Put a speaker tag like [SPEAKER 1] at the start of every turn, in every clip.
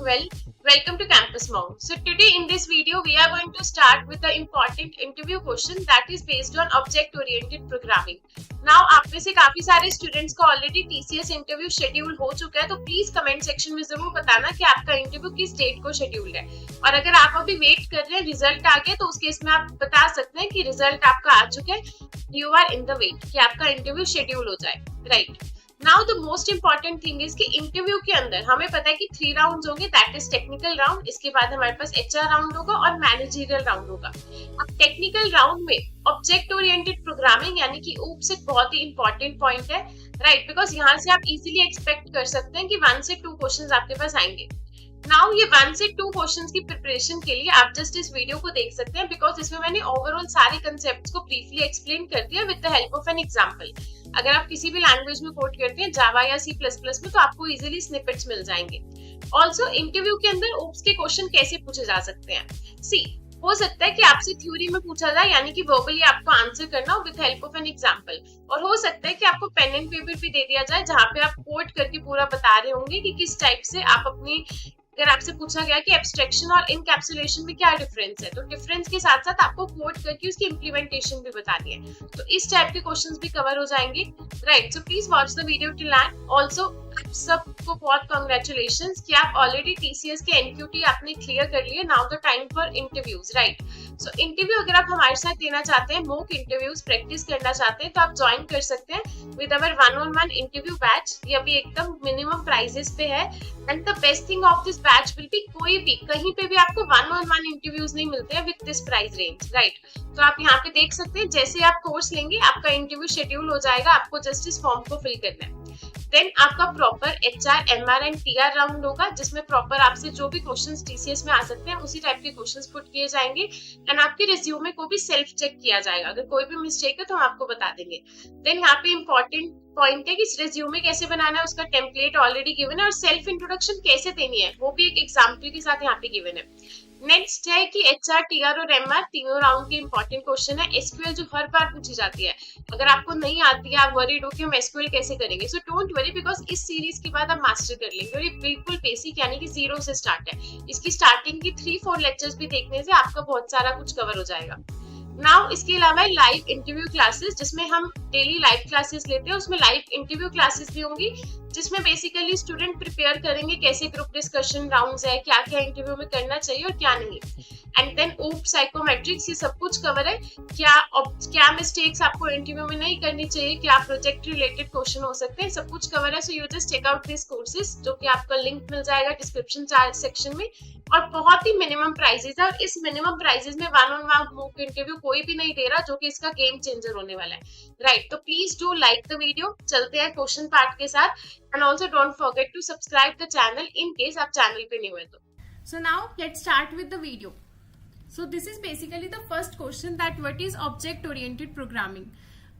[SPEAKER 1] well. Welcome to Campus Mount. So today in this video we are going to start with the important interview question that is based on object oriented programming. Now आप में से काफी सारे students को already TCS interview schedule हो चुका है, तो प्लीज कमेंट सेक्शन में जरूर बताना कि आपका इंटरव्यू किस डेट को शेड्यूल्ड है। और अगर आप अभी वेट कर रहे हैं रिजल्ट आ गया, तो उस केस में आप बता सकते हैं कि रिजल्ट आपका आ चुका है, you are in the wait कि आपका इंटरव्यू शेड्यूल हो जाए, right. Now the most important thing is कि इंटरव्यू के अंदर हमें पता है कि 3 राउंड्स होंगे, दैट इज टेक्निकल राउंड, इसके बाद हमारे पास HR राउंड होगा और मैनेजरियल राउंड होगा। अब टेक्निकल राउंड में ऑब्जेक्ट ओरिएंटेड प्रोग्रामिंग यानी कि OOPS एक बहुत ही इंपॉर्टेंट पॉइंट है, राइट, बिकॉज यहाँ से आप इजीली एक्सपेक्ट कर सकते हैं कि 1 से 2 क्वेश्चंस आपके पास आएंगे। नाउ ये 1 से 2 क्वेश्चंस की प्रिपरेशन के लिए आप जस्ट इस वीडियो को देख सकते हैं, बिकॉज इसमें मैंने ओवरऑल सारे कंसेप्ट्स को ब्रीफली एक्सप्लेन कर दिया with the help of an example. अगर आप किसी भी लैंग्वेज में कोड करते हैं, जावा या C++ में, तो आपको इजीली स्निपेट्स मिल जाएंगे। ऑल्सो इंटरव्यू के अंदर OOPS के क्वेश्चन कैसे पूछे जा सकते हैं। सी हो सकता है कि आपसे थ्योरी में पूछा जाए, यानी कि वर्बली आपको आंसर करना हो with help of an example, और हो सकता है कि आपको पेन एंड पेपर भी दे दिया जाए जहां पे आप कोड करके पूरा बता रहे होंगे कि किस टाइप से आप अपनी, अगर आपसे पूछा गया कि एब्स्ट्रैक्शन और इनकैप्सुलेशन में क्या डिफरेंस है, तो डिफरेंस के साथ साथ आपको कोड करके उसकी इंप्लीमेंटेशन भी बतानी है, तो इस टाइप के क्वेश्चंस भी कवर हो जाएंगे, right. So please watch the video till and. Also आप सबको बहुत कांग्रेचुलेशंस कि आप ऑलरेडी TCS के NQT आपने क्लियर कर लिए। Now the time for interviews, right. So interview अगर आप हमारे साथ देना चाहते हैं, मॉक इंटरव्यूज प्रैक्टिस करना चाहते हैं, तो आप ज्वाइन कर सकते हैं with our 1-on-1 interview batch. ये अभी एकदम मिनिमम प्राइजेस पे है, and the best thing of this batch will be कोई भी कहीं पे भी आपको 1-on-1 इंटरव्यूज नहीं मिलते हैं with this price range, right. तो आप यहाँ पे देख सकते हैं, जैसे आप कोर्स लेंगे आपका इंटरव्यू शेड्यूल हो जाएगा, आपको जस्ट इस फॉर्म को फिल करना है। देन आपका proper HR, MR and TR round होगा, जिसमें प्रॉपर आपसे जो भी क्वेश्चंस TCS में आ सकते हैं उसी टाइप के क्वेश्चंस पुट किए जाएंगे, एंड आपके रिज्यूमे को भी सेल्फ चेक किया जाएगा। अगर कोई भी मिस्टेक है तो हम आपको बता देंगे। देन यहाँ पे इंपॉर्टेंट पॉइंट है कि रिज्यूमे कैसे बनाना है, उसका टेम्पलेट ऑलरेडी गिवन है, और सेल्फ इंट्रोडक्शन कैसे देनी है वो भी एक एग्जाम्पल के साथ यहाँ पे गिवन है। नेक्स्ट है कि HR, TR और MR तीनों राउंड के इंपॉर्टेंट क्वेश्चन है। SQL जो हर बार पूछी जाती है, अगर आपको नहीं आती है, आप वरीड हो कि हम SQL कैसे करेंगे, सो डोंट वरी, बिकॉज इस सीरीज के बाद आप मास्टर कर लेंगे, और ये बिल्कुल बेसिक यानी कि 0 से स्टार्ट है। इसकी स्टार्टिंग की 3-4 लेक्चर्स भी देखने से आपका बहुत सारा कुछ कवर हो जाएगा। नाउ इसके अलावा लाइव इंटरव्यू क्लासेस, जिसमें हम डेली लाइव क्लासेस लेते हैं, उसमें लाइव इंटरव्यू क्लासेस भी होंगी, जिसमें बेसिकली स्टूडेंट प्रिपेयर करेंगे कैसे ग्रुप डिस्कशन राउंड्स है, क्या क्या इंटरव्यू में करना चाहिए और क्या नहीं। एंड देन OOPS, साइकोमेट्रिक्स, ये सब कुछ कवर है। क्या मिस्टेक्स आपको इंटरव्यू में नहीं करनी चाहिए, क्या प्रोजेक्ट रिलेटेड क्वेश्चन हो सकते हैं, सब कुछ कवर है। So you just check out this courses, जो कि आपका लिंक मिल जाएगा डिस्क्रिप्शन सेक्शन में, और बहुत ही मिनिमम प्राइजेस है, और इस मिनिमम प्राइजेस में 1-on-1 मॉक इंटरव्यू कोई भी नहीं दे रहा, जो कि इसका गेम चेंजर होने वाला है, राइट। तो please do like the video. चलते हैं क्वेश्चन पार्ट के साथ, and also don't forget to subscribe the channel in case आप चैनल पे न्यू है तो।
[SPEAKER 2] So now let's start with the video. So this is basically the first question, that what is object oriented programming.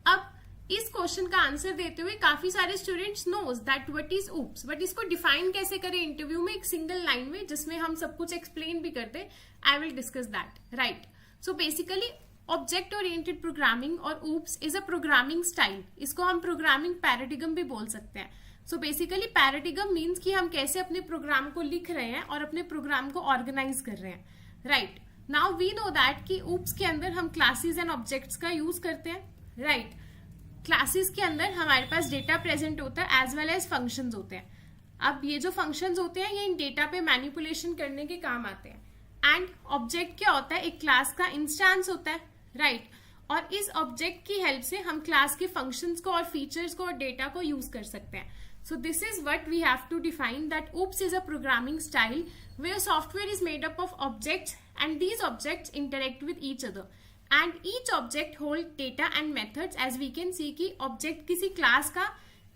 [SPEAKER 2] अब इस question का answer देते हुए काफी सारे students knows that what is OOPS, but इसको डिफाइन कैसे करें इंटरव्यू में एक सिंगल लाइन में, जिसमें हम सब कुछ एक्सप्लेन भी करते हैं। I will discuss that, right. So basically object oriented programming और OOPS is a programming style. इसको हम प्रोग्रामिंग पैराडिगम भी बोल सकते हैं। सो बेसिकली पैराडिगम मीन्स कि हम कैसे अपने प्रोग्राम को लिख रहे हैं और अपने प्रोग्राम को ऑर्गेनाइज कर रहे हैं, right. Now we know that कि OOPS के अंदर हम क्लासेस एंड ऑब्जेक्ट्स का यूज करते हैं, राइट। क्लासेस के अंदर हमारे पास डेटा प्रेजेंट होता है एज वेल एज फंक्शंस होते हैं। अब ये जो फंक्शंस होते हैं, ये इन डेटा पे मैनिपुलेशन करने के काम आते हैं। एंड ऑब्जेक्ट क्या होता है, एक क्लास का इंस्टेंस होता है, राइट। और इस ऑब्जेक्ट की हेल्प से हम क्लास के फंक्शंस को और फीचर्स को और डेटा को यूज कर सकते हैं। So this is what we have to define, that OOPS is a programming style where software is made up of objects and these objects interact with each other and each object hold data and methods, as we can see कि object किसी class का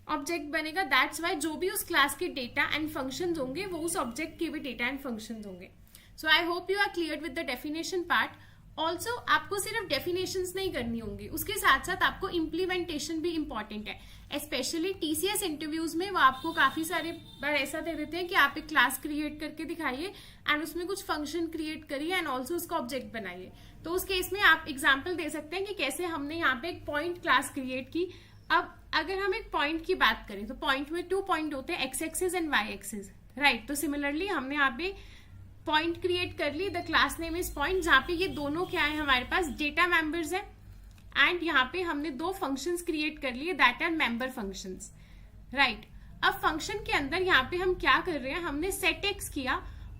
[SPEAKER 2] object बनेगा, that's why जो भी उस class के data and functions होंगे वो उस object के भी data and functions होंगे। So I hope you are cleared with the definition part. Also आपको सिर्फ डेफिनेशंस नहीं करनी होंगी, उसके साथ साथ आपको इम्प्लीमेंटेशन भी इंपॉर्टेंट है। स्पेशली TCS इंटरव्यूज में वो आपको काफी सारे बार ऐसा दे देते हैं कि आप एक क्लास क्रिएट करके दिखाइए एंड उसमें कुछ फंक्शन क्रिएट करिए एंड ऑल्सो उसका ऑब्जेक्ट बनाइए। तो उस केस में आप एग्जाम्पल दे सकते हैं कि कैसे हमने यहाँ पे एक पॉइंट क्लास क्रिएट की। अब अगर हम एक पॉइंट की बात करें तो पॉइंट में 2 पॉइंट होते हैं, X axis and Y axis, right. तो सिमिलरली हमने यहाँ पे पॉइंट क्रिएट कर ली, the class name is point, जहाँ पे ये दोनों क्या है हमारे पास डेटा मेंबर्स है, एंड यहाँ पे हमने दो फंक्शंस क्रिएट कर लिए that are member functions, right. अब फंक्शन के अंदर यहाँ पे हम क्या कर रहे हैं, हमने सेट एक्स किया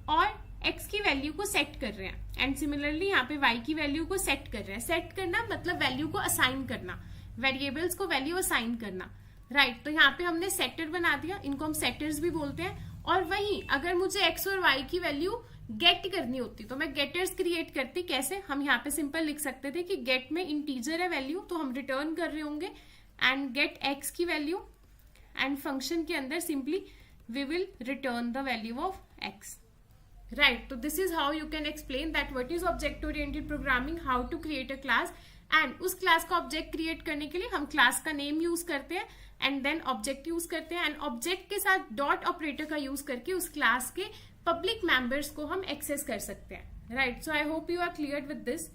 [SPEAKER 2] और x की वैल्यू को सेट कर रहे हैं, एंड सिमिलरली यहाँ पे y की वैल्यू को सेट कर रहे हैं। सेट करना मतलब वैल्यू को असाइन करना, वेरिएबल्स को वैल्यू असाइन करना, राइट। तो यहाँ पे हमने सेटर बना दिया, इनको हम सेटर्स भी बोलते हैं। और वहीं अगर मुझे x और y की वैल्यू गेट करनी होती तो मैं गेटर्स क्रिएट करती। कैसे, हम यहाँ पे सिंपल लिख सकते थे कि गेट में इंटीजर है वैल्यू, तो हम रिटर्न कर रहे होंगे एंड गेट x की वैल्यू, एंड फंक्शन के अंदर simply we will return the value of x, right. तो this is how you can explain that what is object oriented programming, how to create a class, and उस class का object create करने के लिए हम class का name use करते हैं एंड देन ऑब्जेक्ट यूज करते हैं, एंड ऑब्जेक्ट के साथ डॉट ऑपरेटर का यूज करके उस क्लास के पब्लिक मेंबर्स को हम एक्सेस कर सकते हैं, right. So I hope you are clear with this.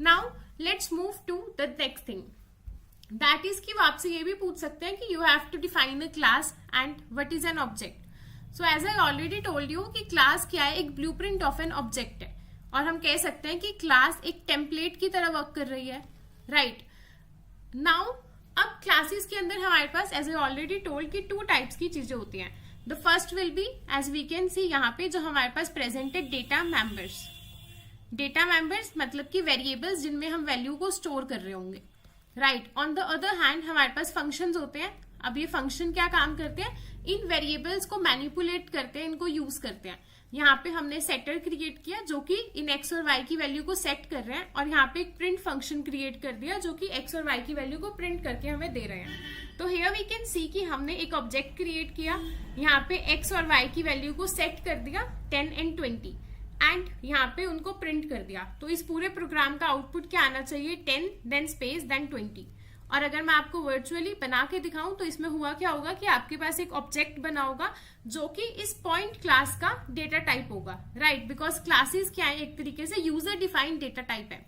[SPEAKER 2] Now let's move to the next thing, that is कि वो आपसे ये भी पूछ सकते हैं कि you have to define a class and what is an object. So as I already told you कि क्लास क्या है, एक ब्लूप्रिंट ऑफ एन ऑब्जेक्ट है, और हम कह सकते हैं कि क्लास एक टेम्पलेट की तरह वर्क कर रही है, राइट। नाउ अब क्लासेस के अंदर हमारे पास एज आई ऑलरेडी टोल्ड कि टू टाइप्स की चीजें होती हैं। The first will be, as we can see यहाँ पे जो हमारे पास presented data members, data members मतलब कि वेरिएबल्स जिनमें हम वैल्यू को स्टोर कर रहे होंगे, right. On the other hand हमारे पास फंक्शंस होते हैं। अब ये फंक्शन क्या काम करते हैं, इन वेरिएबल्स को मैनिपुलेट करते हैं, इनको यूज करते हैं। यहाँ पे हमने सेटर क्रिएट किया जो कि इन x और y की वैल्यू को सेट कर रहे हैं, और यहाँ पे एक प्रिंट फंक्शन क्रिएट कर दिया जो कि x और y की वैल्यू को प्रिंट करके हमें दे रहे हैं। तो हियर वी कैन सी कि हमने एक ऑब्जेक्ट क्रिएट किया, यहाँ पे x और y की वैल्यू को सेट कर दिया 10 and 20, एंड यहाँ पे उनको प्रिंट कर दिया। तो इस पूरे प्रोग्राम का आउटपुट क्या आना चाहिए, 10 देन स्पेस देन 20। और अगर मैं आपको वर्चुअली बना के दिखाऊं तो इसमें हुआ क्या होगा कि आपके पास एक ऑब्जेक्ट बना होगा जो कि इस पॉइंट क्लास का डेटा टाइप होगा, राइट, बिकॉज क्लासेस क्या है, एक तरीके से यूजर डिफाइंड डेटा टाइप है।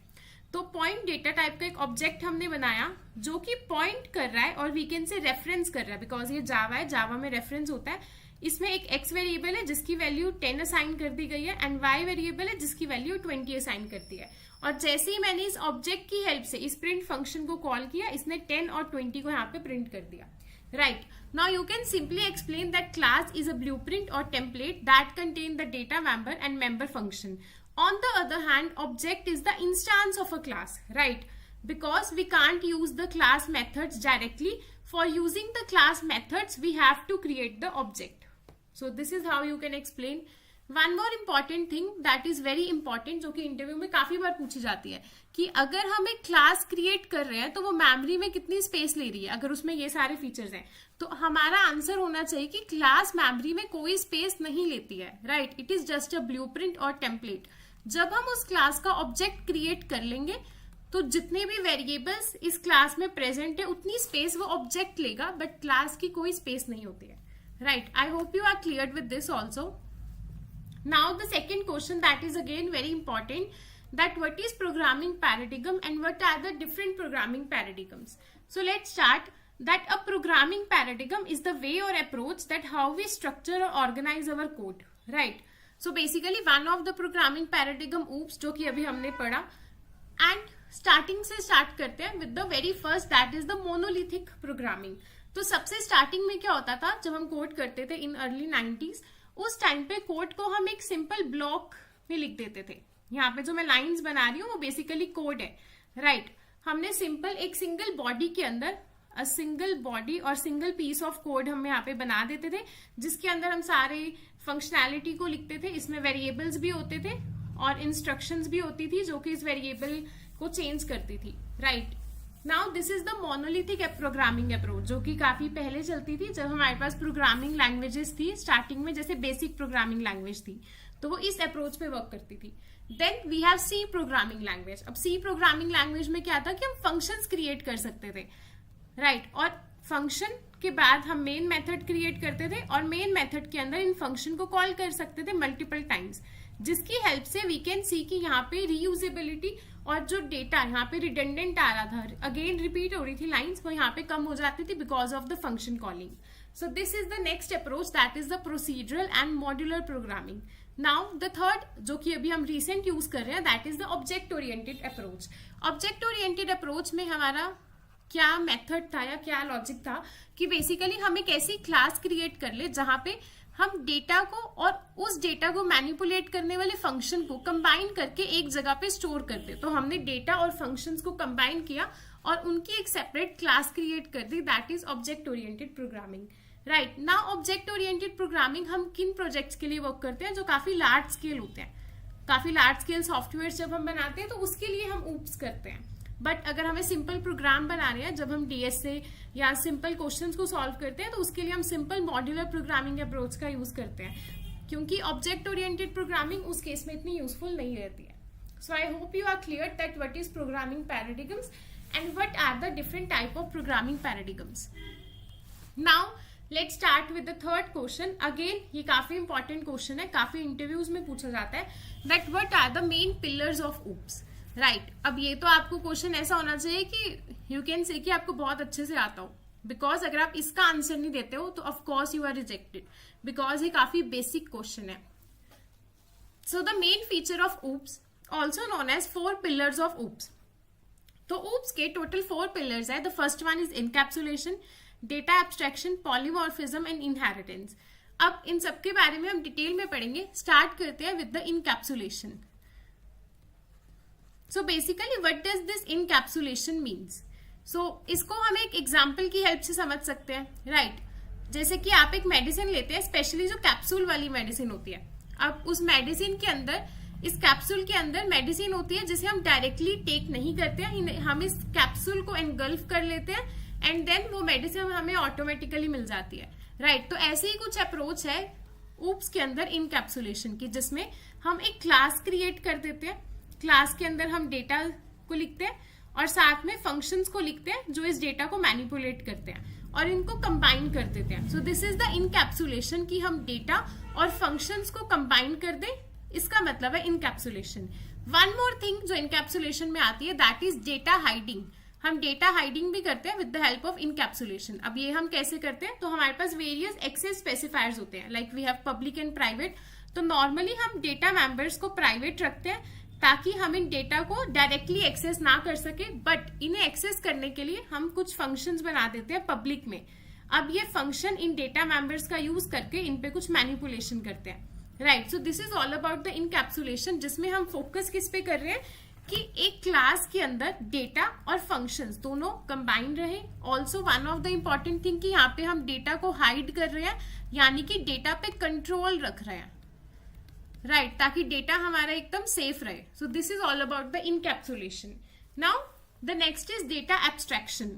[SPEAKER 2] तो पॉइंट डेटा टाइप का एक ऑब्जेक्ट हमने बनाया जो कि पॉइंट कर रहा है और वी कैन से रेफरेंस कर रहा है, बिकॉज ये जावा है, जावा में रेफरेंस होता है। इसमें एक x वेरिएबल है जिसकी वैल्यू 10 असाइन कर दी गई है, एंड y वेरिएबल है जिसकी वैल्यू 20 असाइन कर दी है। और जैसे ही मैंने इस ऑब्जेक्ट की हेल्प से इस प्रिंट फंक्शन को कॉल किया, इसने 10 और 20 को यहाँ पे प्रिंट कर दिया, right. Now you can simply explain that class is a blueprint और template that contain the data member and member function. On the other hand, object is the instance of a class, right? Because we can't use the class methods directly. For using the class methods, we have to create the object. So this is how you can explain. One more important thing that is very important, जो कि interview में काफी बार पूछी जाती है, कि अगर हम एक क्लास क्रिएट कर रहे हैं तो वो मेमोरी में कितनी स्पेस ले रही है, अगर उसमें ये सारे फीचर्स हैं। तो हमारा आंसर होना चाहिए कि क्लास मेमोरी में कोई स्पेस नहीं लेती है, right. It is just a blueprint और टेम्पलेट। जब हम उस क्लास का ऑब्जेक्ट क्रिएट कर लेंगे तो जितने भी वेरिएबल्स इस क्लास में प्रेजेंट है उतनी स्पेस वो ऑब्जेक्ट लेगा, बट क्लास की कोई स्पेस नहीं होती है, right. I hope you are clear with this also. Now the second question that is again very important, that what is programming paradigm and what are the different programming paradigms. So let's start that a programming paradigm is the way or approach that how we structure or organize our code, right? So basically one of the programming paradigm oops जो कि अभी हमने पढ़ा, and starting से start करते हैं with the very first that is the monolithic programming. तो सबसे starting में क्या होता था, जब हम कोड करते थे in early 90s, उस टाइम पे कोड को हम एक सिंपल ब्लॉक में लिख देते थे। यहाँ पे जो मैं लाइंस बना रही हूँ वो बेसिकली कोड है, राइट। हमने सिंपल एक सिंगल बॉडी के अंदर अ सिंगल बॉडी और सिंगल पीस ऑफ कोड हम यहाँ पे बना देते थे, जिसके अंदर हम सारे फंक्शनैलिटी को लिखते थे। इसमें वेरिएबल्स भी होते थे और इंस्ट्रक्शंस भी होती थी जो कि इस वेरिएबल को चेंज करती थी, right. Now this is the monolithic programming approach, जो कि काफी पहले चलती थी जब हमारे पास प्रोग्रामिंग लैंग्वेजेस थी स्टार्टिंग में, जैसे बेसिक प्रोग्रामिंग लैंग्वेज थी, तो वो इस अप्रोच पे वर्क करती थी। Then we have C programming language. अब सी प्रोग्रामिंग लैंग्वेज में क्या था कि हम फंक्शंस क्रिएट कर सकते थे, राइट, और फंक्शन के बाद हम मेन मेथड क्रिएट करते थे और मेन मेथड के अंदर इन फंक्शन को कॉल कर सकते थे मल्टीपल टाइम्स, जिसकी हेल्प से वी कैन सी कि यहाँ पे रीयूजेबिलिटी और जो डेटा यहाँ पे रिडंडेंट आ रहा था, अगेन रिपीट हो रही थी लाइंस, वो यहाँ पे कम हो जाती थी because of the function calling, So this is the next approach, that is the procedural and modular programming. Now the third, जो कि अभी हम recent use कर रहे हैं, that is the object oriented approach. Object oriented approach में हमारा क्या मेथड था या क्या लॉजिक था कि बेसिकली हम एक ऐसी क्लास क्रिएट कर ले जहां पे हम डेटा को और उस डेटा को मैनिपुलेट करने वाले फंक्शन को कंबाइन करके एक जगह पे स्टोर करते. तो हमने डेटा और फंक्शंस को कंबाइन किया और उनकी एक सेपरेट क्लास क्रिएट कर दी, that is object oriented programming. Right now object oriented programming हम किन प्रोजेक्ट्स के लिए वर्क करते हैं जो काफी लार्ज स्केल होते हैं. काफी लार्ज स्केल सॉफ्टवेयर जब हम बनाते हैं तो उसके लिए हम ऊप्स करते हैं. बट अगर हमें सिंपल प्रोग्राम बना रहे हैं, जब हम डीएस से या सिंपल क्वेश्चंस को सॉल्व करते हैं, तो उसके लिए हम सिंपल मॉड्यूलर प्रोग्रामिंग अप्रोच का यूज करते हैं, क्योंकि ऑब्जेक्ट ओरिएंटेड प्रोग्रामिंग उस केस में इतनी यूजफुल नहीं रहती है. So I hope you are clear that what is programming paradigms and what are the different type of programming paradigms. Now let's start with the third question. Again ये काफी important question है, काफी interviews में पूछा जाता है, that what are the main pillars of OOPS. Right अब ये तो आपको क्वेश्चन ऐसा होना चाहिए कि यू कैन से कि आपको बहुत अच्छे से आता हो, बिकॉज अगर आप इसका आंसर नहीं देते हो तो of course you are rejected, because ये काफी बेसिक क्वेश्चन है. So the main feature of OOPS also known as 4 pillars of OOPS. तो ऊप्स के टोटल 4 पिलर्स है. The first one is encapsulation, data abstraction, polymorphism and inheritance. अब इन सबके बारे में हम डिटेल में पढ़ेंगे. स्टार्ट करते हैं with the encapsulation. So basically what does this encapsulation means? So इसको हम एक एग्जाम्पल की हेल्प से समझ सकते हैं. राइट जैसे कि आप एक मेडिसिन लेते हैं, स्पेशली जो कैप्सूल वाली मेडिसिन होती है. अब उस मेडिसिन के अंदर, इस कैप्सूल के अंदर मेडिसिन होती है जिसे हम डायरेक्टली टेक नहीं करते हैं, हम इस कैप्सूल को एनगल्फ कर लेते हैं एंड देन वो मेडिसिन हमें ऑटोमेटिकली मिल जाती है. राइट तो ऐसे ही कुछ अप्रोच है ऊप्स के अंदर इनकैप्सुलेशन की, जिसमें हम एक क्लास क्रिएट कर देते हैं. क्लास के अंदर हम डेटा को लिखते हैं और साथ में फंक्शंस को लिखते हैं जो इस डेटा को मैनिपुलेट करते हैं और इनको कंबाइन कर देते हैं. सो दिस इज द इनकैप्सुलेशन कि हम डेटा और फंक्शंस को कंबाइन कर दें, इसका मतलब है इनकैप्सुलेशन. वन मोर थिंग जो इनकैप्सुलेशन में आती है, दैट इज डेटा हाइडिंग. हम डेटा हाइडिंग भी करते हैं with the help of encapsulation. अब ये हम कैसे करते हैं, तो हमारे पास वेरियस एक्सेस स्पेसिफायर्स होते हैं, like we have public and private. तो नॉर्मली हम डेटा मेंबर्स को प्राइवेट रखते हैं ताकि हम इन डेटा को डायरेक्टली एक्सेस ना कर सके, बट इन्हें एक्सेस करने के लिए हम कुछ फंक्शंस बना देते हैं पब्लिक में. अब ये फंक्शन इन डेटा मेंबर्स का यूज करके इन पे कुछ मैनिपुलेशन करते हैं. Right so this is all about the encapsulation, जिसमें हम फोकस किस पे कर रहे हैं कि एक क्लास के अंदर डेटा और फंक्शंस दोनों कंबाइन रहे. Also one of the important thing कि यहाँ पे हम डेटा को हाइड कर रहे हैं, यानी कि डेटा पे कंट्रोल रख रहे हैं. राइट ताकि डेटा हमारा एकदम सेफ रहे. सो this is all about the encapsulation. Now the next is data abstraction.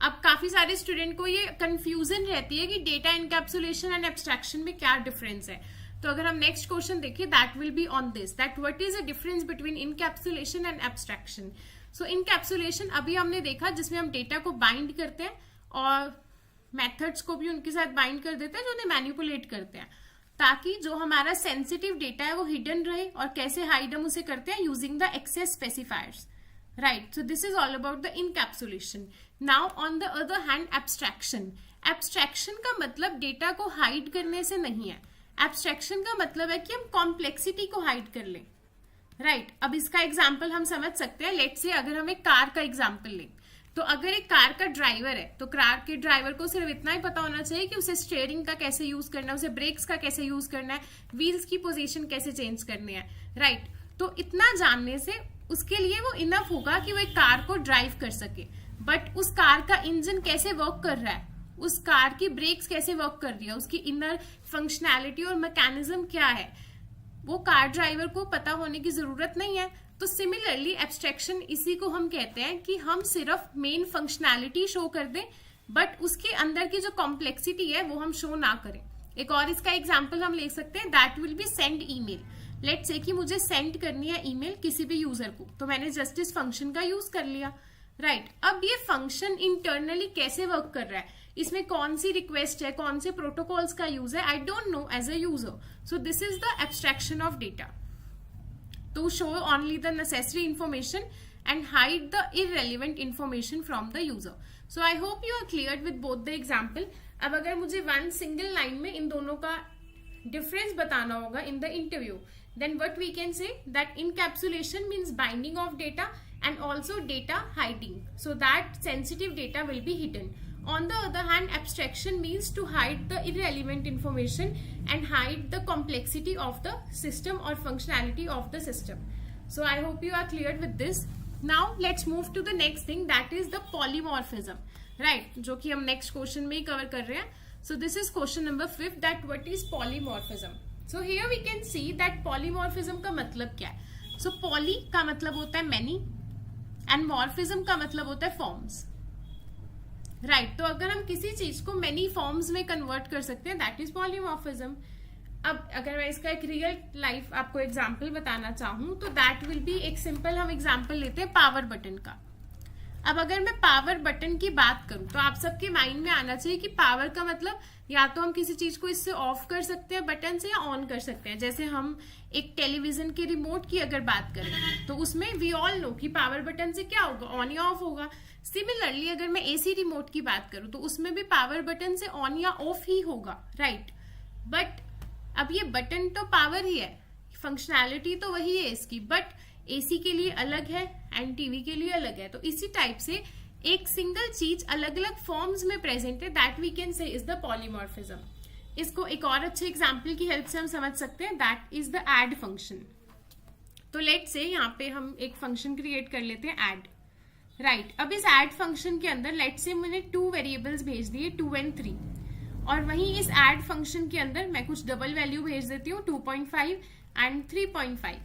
[SPEAKER 2] अब काफी सारे स्टूडेंट को ये कंफ्यूजन रहती है कि डेटा इनकैप्सुलेशन एंड एब्स्ट्रैक्शन में क्या डिफरेंस है. तो अगर हम नेक्स्ट क्वेश्चन देखें, that will be on this, that what is the difference between encapsulation and abstraction. So encapsulation अभी हमने देखा जिसमें हम डेटा को बाइंड करते हैं और मेथड्स को भी उनके साथ बाइंड कर देते हैं जो उन्हें मैनिपुलेट करते हैं, ताकि जो हमारा सेंसिटिव डेटा है वो हिडन रहे. और कैसे हाइड हम उसे करते हैं, using the access specifiers. Right so this is all about the encapsulation. Now on the other hand abstraction. Abstraction का मतलब डेटा को हाइड करने से नहीं है. एब्स्ट्रैक्शन का मतलब है कि हम कॉम्प्लेक्सिटी को हाइड कर लें. राइट अब इसका एग्जाम्पल हम समझ सकते हैं. लेट्स से अगर हम एक कार का एग्जाम्पल लें, तो अगर एक कार का ड्राइवर है तो कार के ड्राइवर को सिर्फ इतना ही पता होना चाहिए कि उसे स्टीयरिंग का कैसे यूज करना है, उसे ब्रेक्स का कैसे यूज करना है, व्हील्स की पोजीशन कैसे चेंज करनी है. राइट तो इतना जानने से उसके लिए वो इनफ होगा कि वो एक कार को ड्राइव कर सके. बट उस कार का इंजन कैसे वर्क कर रहा है, उस कार की ब्रेक्स कैसे वर्क कर रही है, उसकी इनर फंक्शनैलिटी और मैकेनिज्म क्या है, वो कार ड्राइवर को पता होने की जरूरत नहीं है. तो सिमिलरली एब्स्ट्रैक्शन इसी को हम कहते हैं कि हम सिर्फ मेन फंक्शनैलिटी शो कर दें, बट उसके अंदर की जो कॉम्प्लेक्सिटी है वो हम शो ना करें. एक और इसका एग्जांपल हम ले सकते हैं, that will be send email. Let's say कि मुझे सेंड करनी है ईमेल किसी भी यूजर को, तो मैंने जस्ट इस फंक्शन का यूज कर लिया. राइट अब ये फंक्शन इंटरनली कैसे वर्क कर रहा है, इसमें कौन सी रिक्वेस्ट है, कौन से प्रोटोकॉल्स का यूज है, I don't know as a user. So this is the abstraction of data, to show only the necessary information and hide the irrelevant information from the user. So I hope you are cleared with both the example. अब अगर मुझे one single line में इन दोनों का difference बताना होगा in the interview, then what we can say that encapsulation means binding of data and also data hiding, so that sensitive data will be hidden. On the other hand, abstraction means to hide the irrelevant information and hide the complexity of the system or functionality of the system. So I hope you are clear with this. Now let's move to the next thing, that is the polymorphism, right, जो कि हम next question में ही cover कर रहे हैं. So this is question number 5, that what is polymorphism. So here we can see that polymorphism का मतलब क्या है. So poly का मतलब होता है many and morphism का मतलब होता है forms, right. तो अगर हम किसी चीज को many forms में convert कर सकते हैं, that is polymorphism. अब अगर मैं इसका एक रियल लाइफ आपको एग्जाम्पल बताना चाहूँ तो दैट विल बी एक सिंपल, हम एग्जाम्पल लेते हैं पावर बटन का. अब अगर मैं पावर बटन की बात करूं तो आप सबके माइंड में आना चाहिए कि पावर का मतलब या तो हम किसी चीज को इससे ऑफ कर सकते हैं बटन से या ऑन कर सकते हैं. जैसे हम एक टेलीविजन के रिमोट की अगर बात करें तो उसमें वी ऑल नो कि पावर बटन से क्या होगा, ऑन या ऑफ होगा. सिमिलरली अगर मैं एसी रिमोट की बात करूं तो उसमें भी पावर बटन से ऑन या ऑफ ही होगा, राइट. बट अब ये बटन तो पावर ही है, फंक्शनैलिटी तो वही है इसकी, बट एसी के लिए अलग है एंड टीवी के लिए अलग है. तो इसी टाइप से एक सिंगल चीज अलग अलग फॉर्म्स में प्रेजेंट है, that we can say is the polymorphism. इसको एक और अच्छे एग्जांपल की हेल्प से हम समझ सकते हैं, that is the add function. तो लेट से यहाँ पे हम एक फंक्शन क्रिएट कर लेते हैं ऐड, राइट. अब इस ऐड फंक्शन के अंदर लेट से मैंने 2 वेरिएबल्स भेज दिए 2 and 3, और वहीं इस ऐड फंक्शन के अंदर मैं कुछ डबल वैल्यू भेज देती हूँ 2.5 एंड 3.5,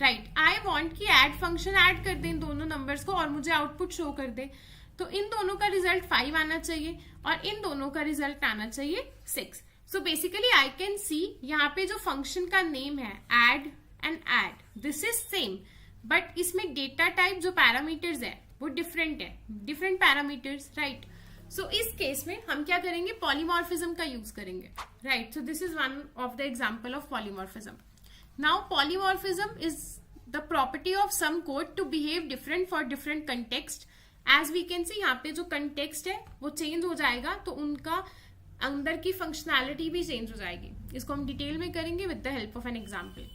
[SPEAKER 2] राइट. आई वॉन्ट कि ऐड फंक्शन ऐड कर दे इन दोनों नंबर्स को और मुझे आउटपुट शो कर दे. तो इन दोनों का रिजल्ट 5 आना चाहिए और इन दोनों का रिजल्ट आना चाहिए 6. So basically I can see यहाँ पे जो फंक्शन का नेम है add and add, this is same, but इसमें डेटा टाइप जो पैरामीटर्स है वो डिफरेंट है, डिफरेंट पैरामीटर्स, राइट. सो इस केस में हम क्या करेंगे, पॉलीमॉर्फिज्म का यूज करेंगे, right. So this is one of the example of polymorphism. Now polymorphism is the property of some code to behave different for different context. As we can see यहाँ पे जो context है वो change हो जाएगा तो उनका अंदर की फंक्शनैलिटी भी चेंज हो जाएगी. इसको हम डिटेल में करेंगे with the help of an example.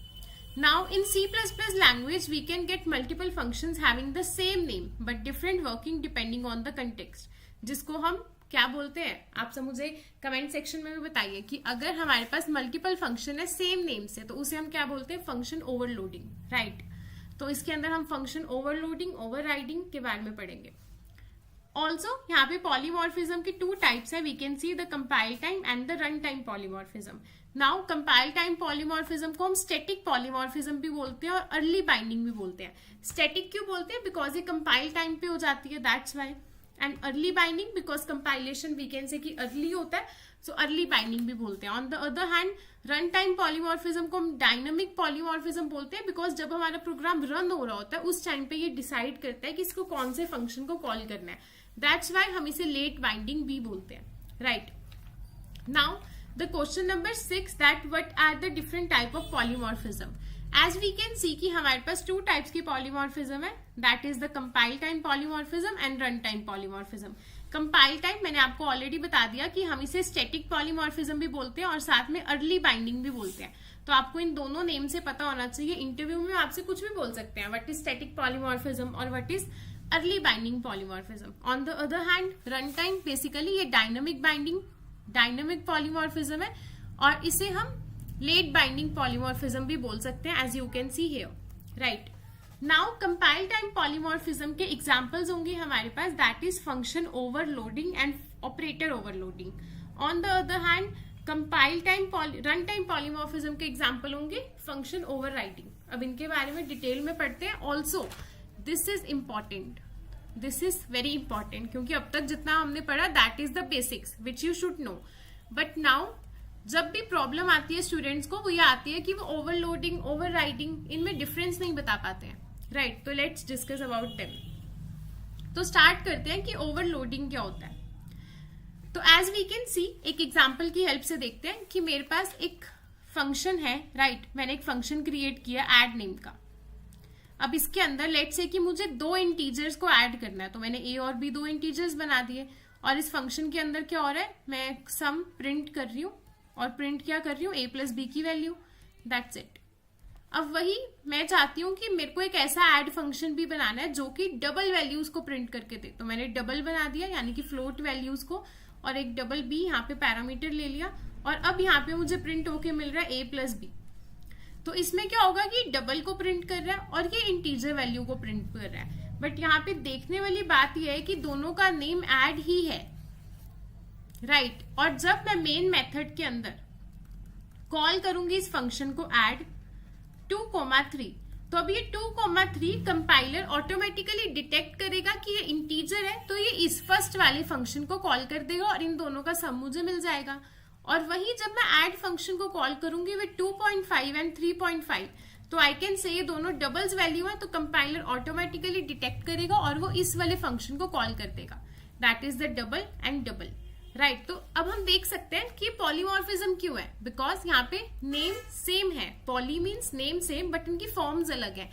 [SPEAKER 2] Now in C++ language we can get multiple functions having the same name but different working depending on the context, जिसको हम क्या बोलते हैं, आप सब मुझे कमेंट सेक्शन में भी बताइए कि अगर हमारे पास मल्टीपल फंक्शन है सेम नेम से तो उसे हम क्या बोलते हैं, फंक्शन ओवरलोडिंग, राइट. तो इसके अंदर हम फंक्शन ओवरलोडिंग, ओवरराइडिंग के बारे में पढ़ेंगे. ऑल्सो यहाँ पे पॉलीमॉर्फिज्म की 2 टाइप्स है, we can see the compile time and the run time polymorphism. Now compile time polymorphism को हम स्टैटिक पॉलीमॉर्फिज्म भी बोलते हैं और अर्ली बाइंडिंग भी बोलते हैं. स्टैटिक क्यों बोलते हैं, बिकॉज ये कंपाइल टाइम पे हो जाती है, that's why. And early binding because compilation we can say कि अर्ली होता है, सो अर्ली बाइंडिंग भी बोलते हैं. On the other hand run time polymorphism को हम डायनामिक पॉलीमॉर्फिज्म बोलते हैं, बिकॉज जब हमारा प्रोग्राम रन हो रहा होता है उस टाइम पे ये डिसाइड करता है कि इसको कौन से फंक्शन को कॉल करना है, दैट्स वाई हम इसे लेट बाइंडिंग भी बोलते हैं, right. Now the question number 6, that what are the different type of polymorphism. as we can see कि हमारे पास 2 types की polymorphism है, that is the compile time polymorphism and run time polymorphism. compile time मैंने आपको already बता दिया कि हम इसे static polymorphism भी बोलते हैं और साथ में early binding भी बोलते हैं. तो आपको इन दोनों नेम से पता होना चाहिए. इंटरव्यू में आपसे कुछ भी बोल सकते हैं, what is static polymorphism और what is early binding polymorphism. on the other hand run time basically ये dynamic binding डायनेमिक पॉलीमॉर्फिज्म है और इसे हम लेट बाइंडिंग पॉलीमॉर्फिज्म भी बोल सकते हैं, as you can see here, right. Now compile time polymorphism के एग्जांपल्स होंगे हमारे पास, that is function overloading and operator overloading. On the other hand compile time run time polymorphism के एग्जांपल होंगे फंक्शन ओवरराइडिंग. अब इनके बारे में डिटेल में पढ़ते हैं. Also this is important, this is very important, क्योंकि अब तक जितना हमने पढ़ा that is the basics which you should no. But now जब भी प्रॉब्लम आती है स्टूडेंट्स को वो ये आती है कि वो ओवरलोडिंग, ओवरराइडिंग इनमें डिफरेंस नहीं बता पाते हैं, राइट. तो लेट्स डिस्कस अबाउट देम. तो स्टार्ट करते हैं कि ओवरलोडिंग क्या होता है. तो एज वी कैन सी एक एग्जाम्पल की हेल्प से देखते हैं कि मेरे पास एक फंक्शन है, राइट. मैंने एक फंक्शन क्रिएट किया ऐड नेम का. अब इसके अंदर लेट्स से कि मुझे 2 इंटीजर्स को ऐड करना है, तो मैंने a और b 2 इंटीजर्स बना दिए और इस फंक्शन के अंदर क्या हो रहा है, मैं सम प्रिंट कर रही हूँ और प्रिंट क्या कर रही हूँ, a प्लस बी की वैल्यू, दैट्स इट। अब वही मैं चाहती हूँ कि मेरे को एक ऐसा ऐड फंक्शन भी बनाना है जो कि डबल वैल्यूज को प्रिंट करके दे, तो मैंने डबल बना दिया यानी कि फ्लोट वैल्यूज को, और एक डबल बी यहाँ पे पैरामीटर ले लिया, और अब यहाँ पे मुझे प्रिंट होके मिल रहा है a प्लस बी। तो इसमें क्या होगा कि डबल को प्रिंट कर रहा है और ये इंटीजर वैल्यू को प्रिंट कर रहा है, बट यहाँ पे देखने वाली बात यह है कि दोनों का नेम ऐड ही है, राइट। और जब मैं मेन मेथड के अंदर कॉल करूंगी इस फंक्शन को ऐड 2,3, तो अब ये 2,3 कंपाइलर ऑटोमेटिकली डिटेक्ट करेगा कि ये इंटीजर है, तो ये इस फर्स्ट वाले फंक्शन को कॉल कर देगा और इन दोनों का सम मुझे मिल जाएगा। और वही जब मैं ऐड फंक्शन को कॉल करूंगी विद 2.5 एंड 3.5, तो आई कैन से ये दोनों डबल्स वैल्यू है, तो कंपाइलर ऑटोमेटिकली डिटेक्ट करेगा और वो इस वाले फंक्शन को कॉल कर देगा, that is the double and double, right. तो अब हम देख सकते हैं कि पॉलीमॉर्फिज्म क्यों है, बिकॉज यहाँ पे नेम सेम है, poly means name same but इनकी फॉर्म्स अलग है,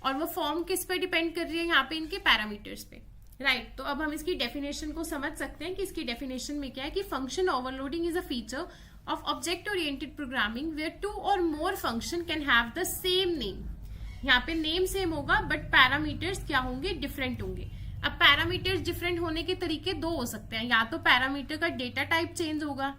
[SPEAKER 2] और वो फॉर्म किस पे डिपेंड कर रही है, यहाँ पे इनके पैरामीटर्स पे, राइट। तो अब हम इसकी डेफिनेशन को समझ सकते हैं कि इसकी डेफिनेशन में क्या है कि function overloading is a feature of object oriented programming where 2 और more function can have the same name. यहाँ पे नेम सेम होगा बट पैरामीटर्स क्या होंगे, डिफरेंट होंगे। अब पैरामीटर्स डिफरेंट होने के तरीके दो हो सकते हैं, या तो पैरामीटर का डेटा टाइप चेंज होगा,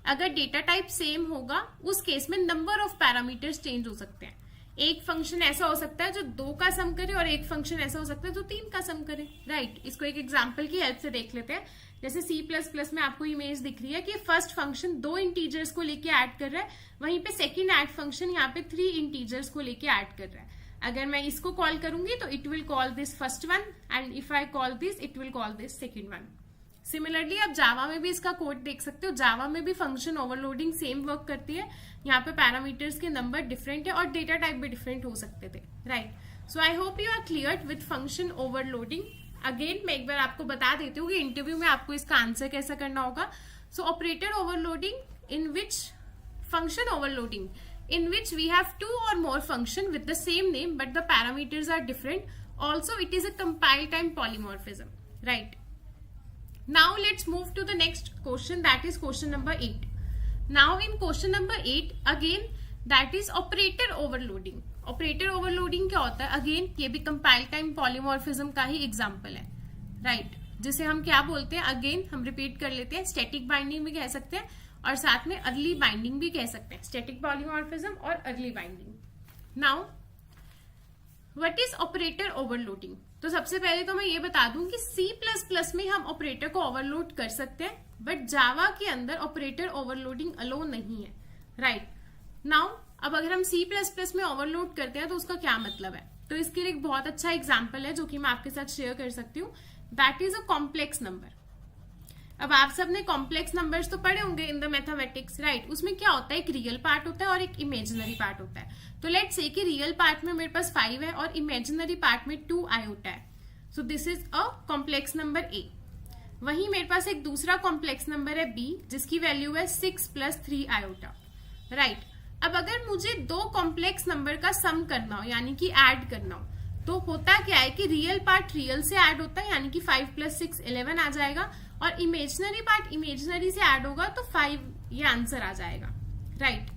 [SPEAKER 2] अगर डेटा टाइप सेम होगा उस केस में नंबर ऑफ पैरामीटर्स चेंज हो सकते हैं। एक फंक्शन ऐसा हो सकता है जो 2 का सम करे और एक फंक्शन ऐसा हो सकता है जो 3 का सम करे, राइट। इसको एक एग्जांपल की हेल्प से देख लेते हैं। जैसे C++ में आपको इमेज दिख रही है कि फर्स्ट फंक्शन 2 इंटीजर्स को लेके ऐड कर रहा है, वहीं पे सेकेंड ऐड फंक्शन यहाँ पे 3 इंटीजर्स को लेके ऐड कर रहा है। अगर मैं इसको कॉल करूंगी तो it will call this first one, and if I call this it will call this second one. Similarly आप जावा में भी इसका कोड देख सकते हो, जावा में भी फंक्शन ओवरलोडिंग सेम वर्क करती है, यहाँ पे पैरामीटर्स के नंबर डिफरेंट है और डेटा टाइप भी डिफरेंट हो सकते थे, right. So I hope you are clear with function overloading. Again मैं एक बार आपको बता देती हूँ कि इंटरव्यू में आपको इसका आंसर कैसा करना होगा। So operator overloading in which function overloading in which we have 2 or more function with the same name but the parameters are different. Also it is a compile time polymorphism, right? Now let's move to the next question, that is question number 8. Now in question number 8 again that is operator overloading. Operator overloading क्या होता है, again ये भी compile time polymorphism का ही example है, right, जिसे हम क्या बोलते हैं, अगेन हम रिपीट कर लेते हैं, स्टैटिक बाइंडिंग भी कह सकते हैं और साथ में अर्ली बाइंडिंग भी कह सकते हैं, स्टैटिक पॉलीमॉर्फिज्म और early binding. Now what is operator overloading? तो सबसे पहले तो मैं ये बता दूं कि C++ में हम ऑपरेटर को ओवरलोड कर सकते हैं, बट जावा के अंदर ऑपरेटर ओवरलोडिंग अलो नहीं है, राइट। नाउ अब अगर हम C++ में ओवरलोड करते हैं तो उसका क्या मतलब है, तो इसके लिए एक बहुत अच्छा एग्जाम्पल है जो कि मैं आपके साथ शेयर कर सकती हूँ, that is a complex number. अब आप सबने कॉम्प्लेक्स नंबर्स तो पढ़े होंगे इन द मैथमेटिक्स, राइट। उसमें क्या होता है, एक रियल पार्ट होता है और एक इमेजिनरी पार्ट होता है। तो लेट्स से कि रियल पार्ट में मेरे पास 5 है और इमेजिनरी पार्ट में 2 आयोटा है, सो this is a complex number A। वहीं मेरे पास एक दूसरा कॉम्प्लेक्स नंबर है B जिसकी वैल्यू है 6 + 3 आयोटा, राइट। अब अगर मुझे 2 कॉम्प्लेक्स नंबर का सम करना हो यानी कि ऐड करना हो, तो होता क्या है कि रियल पार्ट रियल से ऐड होता है यानी कि 5 + 6 11 आ जाएगा, और इमेजिनरी पार्ट इमेजिनरी से ऐड होगा तो 5 ये आंसर आ जाएगा, राइट।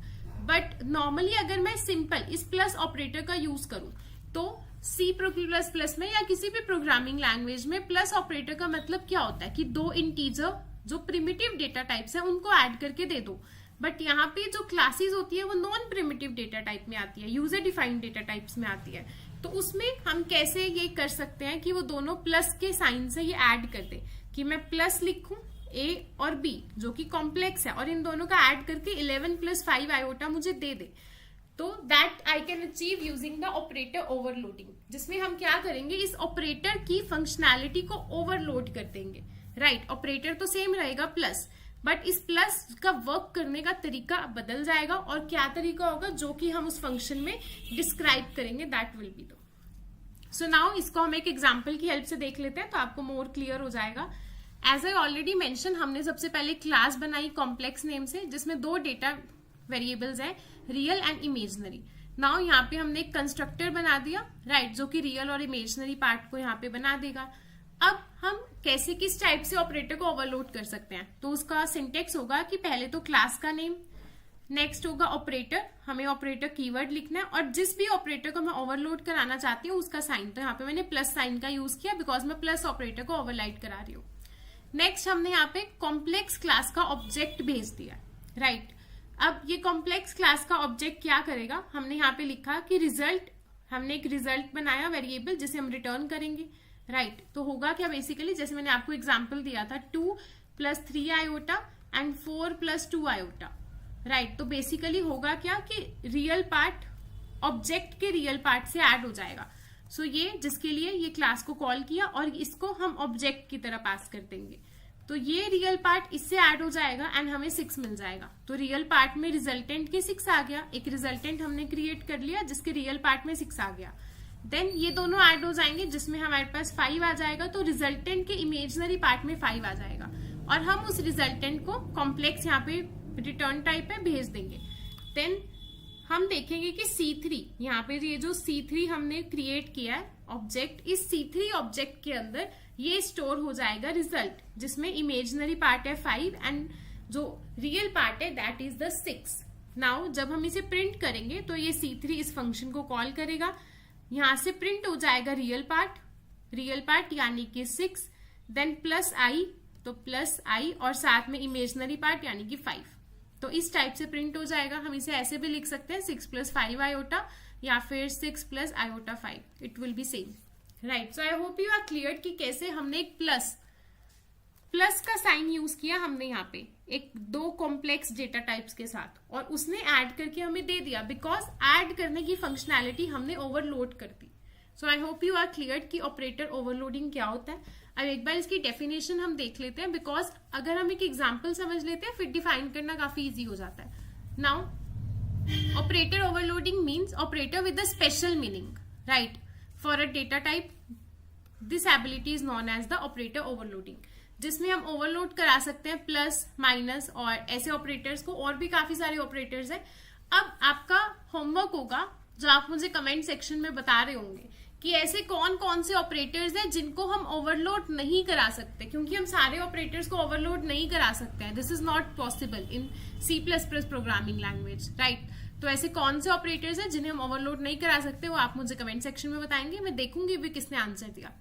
[SPEAKER 2] बट नॉर्मली अगर मैं सिंपल इस प्लस ऑपरेटर का यूज करूं तो C++ में या किसी भी प्रोग्रामिंग लैंग्वेज में प्लस ऑपरेटर का मतलब क्या होता है कि 2 इंटीजर जो प्रिमिटिव डेटा टाइप्स है उनको ऐड करके दे दो, बट यहाँ पे जो क्लासेस होती है वो नॉन प्रिमिटिव डेटा टाइप में आती है, यूजर डिफाइंड डेटा टाइप्स में आती है। तो उसमें हम कैसे ये कर सकते हैं कि वो दोनों प्लस के साइन से ये ऐड कर दे, कि मैं प्लस लिखूं A और B जो कि कॉम्प्लेक्स है और इन दोनों का ऐड करके 11 + 5 आयोटा मुझे दे दे, तो that I can achieve using the operator overloading, जिसमें हम क्या करेंगे, इस ऑपरेटर की फंक्शनैलिटी को ओवरलोड कर देंगे, राइट। ऑपरेटर तो सेम रहेगा प्लस, बट इस प्लस का वर्क करने का तरीका बदल जाएगा, और क्या तरीका होगा जो कि हम उस फंक्शन में डिस्क्राइब करेंगे, that will be the. So now इसको हम एक एग्जाम्पल की हेल्प से देख लेते हैं तो आपको मोर क्लियर हो जाएगा। एज आई ऑलरेडी मेंशन, हमने सबसे पहले क्लास बनाई कॉम्प्लेक्स नेम से जिसमें 2 डेटा वेरिएबल्स हैं, रियल एंड इमेजिनरी। नाउ यहाँ पे हमने एक कंस्ट्रक्टर बना दिया, राइट, जो कि रियल और इमेजिनरी पार्ट को यहाँ पे बना देगा। अब हम कैसे किस टाइप से ऑपरेटर को ओवरलोड कर सकते हैं। तो उसका सिंटेक्स होगा कि पहले तो क्लास का नेम, नेक्स्ट होगा ऑपरेटर, हमें ऑपरेटर कीवर्ड लिखना है और जिस भी ऑपरेटर को मैं ओवरलोड कराना चाहती हूँ उसका साइन। तो यहाँ पे मैंने प्लस साइन का यूज किया बिकॉज मैं प्लस ऑपरेटर को ओवरराइड करा रही हूँ। नेक्स्ट हमने यहाँ पे कॉम्प्लेक्स क्लास का ऑब्जेक्ट भेज दिया, राइट। अब ये कॉम्प्लेक्स क्लास का ऑब्जेक्ट क्या करेगा, हमने यहाँ पे लिखा कि रिजल्ट, हमने एक रिजल्ट बनाया वेरिएबल जिसे हम रिटर्न करेंगे, राइट। तो होगा क्या, बेसिकली जैसे मैंने आपको एग्जांपल दिया था 2 + 3 आयोटा एंड 4 + 2 आयोटा, राइट। तो बेसिकली होगा क्या कि रियल पार्ट ऑब्जेक्ट के रियल पार्ट से ऐड हो जाएगा। सो ये जिसके लिए ये क्लास को कॉल किया और इसको हम ऑब्जेक्ट की तरह पास कर देंगे, तो ये रियल पार्ट इससे ऐड हो जाएगा एंड हमें 6 मिल जाएगा। तो रियल पार्ट में रिजल्टेंट के 6 आ गया, एक रिजल्टेंट हमने क्रिएट कर लिया जिसके रियल पार्ट में 6 आ गया। देन ये दोनों ऐड हो जाएंगे जिसमें हमारे पास 5 आ जाएगा, तो रिजल्टेंट के इमेजनरी पार्ट में 5 आ जाएगा और हम उस रिजल्टेंट को कॉम्प्लेक्स यहाँ पे रिटर्न टाइप पे भेज देंगे। देन हम देखेंगे कि C3, यहाँ पे ये जो C3 हमने क्रिएट किया है ऑब्जेक्ट, इस C3 ऑब्जेक्ट के अंदर ये स्टोर हो जाएगा रिजल्ट जिसमें इमेजिनरी पार्ट है 5 एंड जो रियल पार्ट है दैट इज द 6। नाउ जब हम इसे प्रिंट करेंगे तो ये C3 इस फंक्शन को कॉल करेगा, यहां से प्रिंट हो जाएगा रियल पार्ट यानी कि 6, देन +i, तो +i और साथ में इमेजिनरी पार्ट यानी कि 5। तो इस टाइप से प्रिंट हो जाएगा। हम इसे ऐसे भी लिख सकते हैं 6 + 5 आयोटा या फिर 6 + iota 5, it will be same, right. So I hope you are clear कि कैसे हमने एक प्लस का साइन यूज किया हमने यहाँ पे एक 2 कॉम्प्लेक्स डेटा टाइप्स के साथ और उसने ऐड करके हमें दे दिया बिकॉज ऐड करने की फंक्शनैलिटी हमने ओवरलोड कर दी। So I hope you are clear कि ऑपरेटर ओवरलोडिंग क्या होता है। अब एक बार इसकी डेफिनेशन हम देख लेते हैं बिकॉज अगर हम एक एग्जाम्पल समझ लेते हैं फिर डिफाइन करना काफी इजी हो जाता है। Now operator overloading means operator with a special meaning, right. For a data type this ability is known as the operator overloading, जिसमें हम ओवरलोड करा सकते हैं प्लस, माइनस और ऐसे ऑपरेटर्स को, और भी काफी सारे ऑपरेटर्स हैं। अब आपका होमवर्क होगा जो आप मुझे कमेंट सेक्शन में बता रहे होंगे कि ऐसे कौन कौन से ऑपरेटर्स हैं जिनको हम ओवरलोड नहीं करा सकते, क्योंकि हम सारे ऑपरेटर्स को ओवरलोड नहीं करा सकते हैं। This is not possible in C++ programming language, right. तो ऐसे कौन से ऑपरेटर्स हैं जिन्हें हम ओवरलोड नहीं करा सकते, वो आप मुझे कमेंट सेक्शन में बताएंगे, मैं देखूंगी भी किसने आंसर दिया।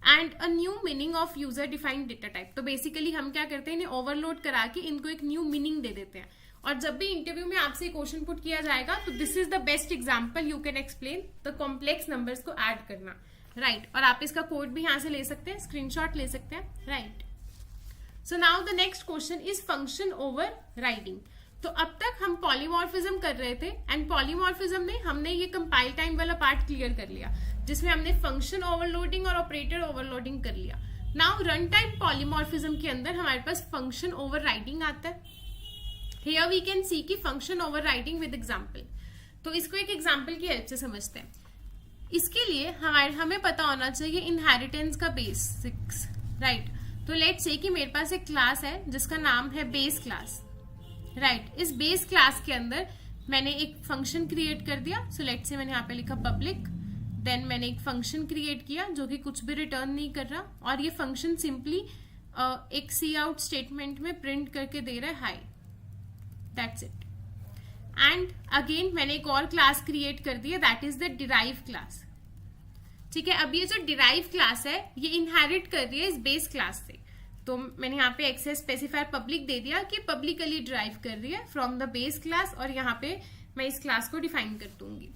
[SPEAKER 2] And a new meaning of user defined data type, तो बेसिकली हम क्या करते हैं, इन्हें ओवरलोड करा के इनको एक न्यू मीनिंग दे देते हैं और जब भी इंटरव्यू में आपसे क्वेश्चन पुट किया जाएगा तो this is the best example you can explain the complex numbers को ऐड करना, राइट। और आप इसका कोड भी यहां से ले सकते हैं, स्क्रीनशॉट ले सकते हैं, right. So now the next question is function over riding. तो अब तक हम पॉलीमॉर्फिज्म कर रहे थे एंड पॉलीमॉर्फिज्म में हमने ये कंपाइल टाइम वाला पार्ट क्लियर कर लिया जिसमें हमने फंक्शन ओवरलोडिंग और ऑपरेटर ओवरलोडिंग कर लिया। नाउ रन टाइम पॉलीमॉर्फिज्म के अंदर हमारे पास फंक्शन ओवरराइडिंग आता है। हियर वी कैन सी कि फंक्शन ओवरराइडिंग विद एग्जांपल। तो इसको एक एग्जांपल की हेल्प से समझते हैं। इसके लिए हमें पता होना चाहिए इनहेरिटेंस का बेसिक्स, राइट। तो लेट्स से कि मेरे पास एक क्लास है जिसका नाम है बेस क्लास, राइट। इस बेस क्लास के अंदर मैंने एक फंक्शन क्रिएट कर दिया। सो लेट्स से मैंने यहाँ पे लिखा पब्लिक, देन मैंने एक फंक्शन क्रिएट किया जो कि कुछ भी रिटर्न नहीं कर रहा और ये फंक्शन सिंपली एक सी आउट स्टेटमेंट में प्रिंट करके दे रहा है high, that's it. And again मैंने एक और क्लास क्रिएट कर दिया that is the derive class, ठीक है। अब ये जो डिराइव क्लास है ये इनहेरिट कर रही है इस बेस क्लास से, तो मैंने यहाँ पे एक्सेस स्पेसिफायर पब्लिक दे दिया कि पब्लिकली डिराइव कर रही है फ्रॉम द बेस क्लास और यहाँ पे मैं इस क्लास को डिफाइन कर दूंगी।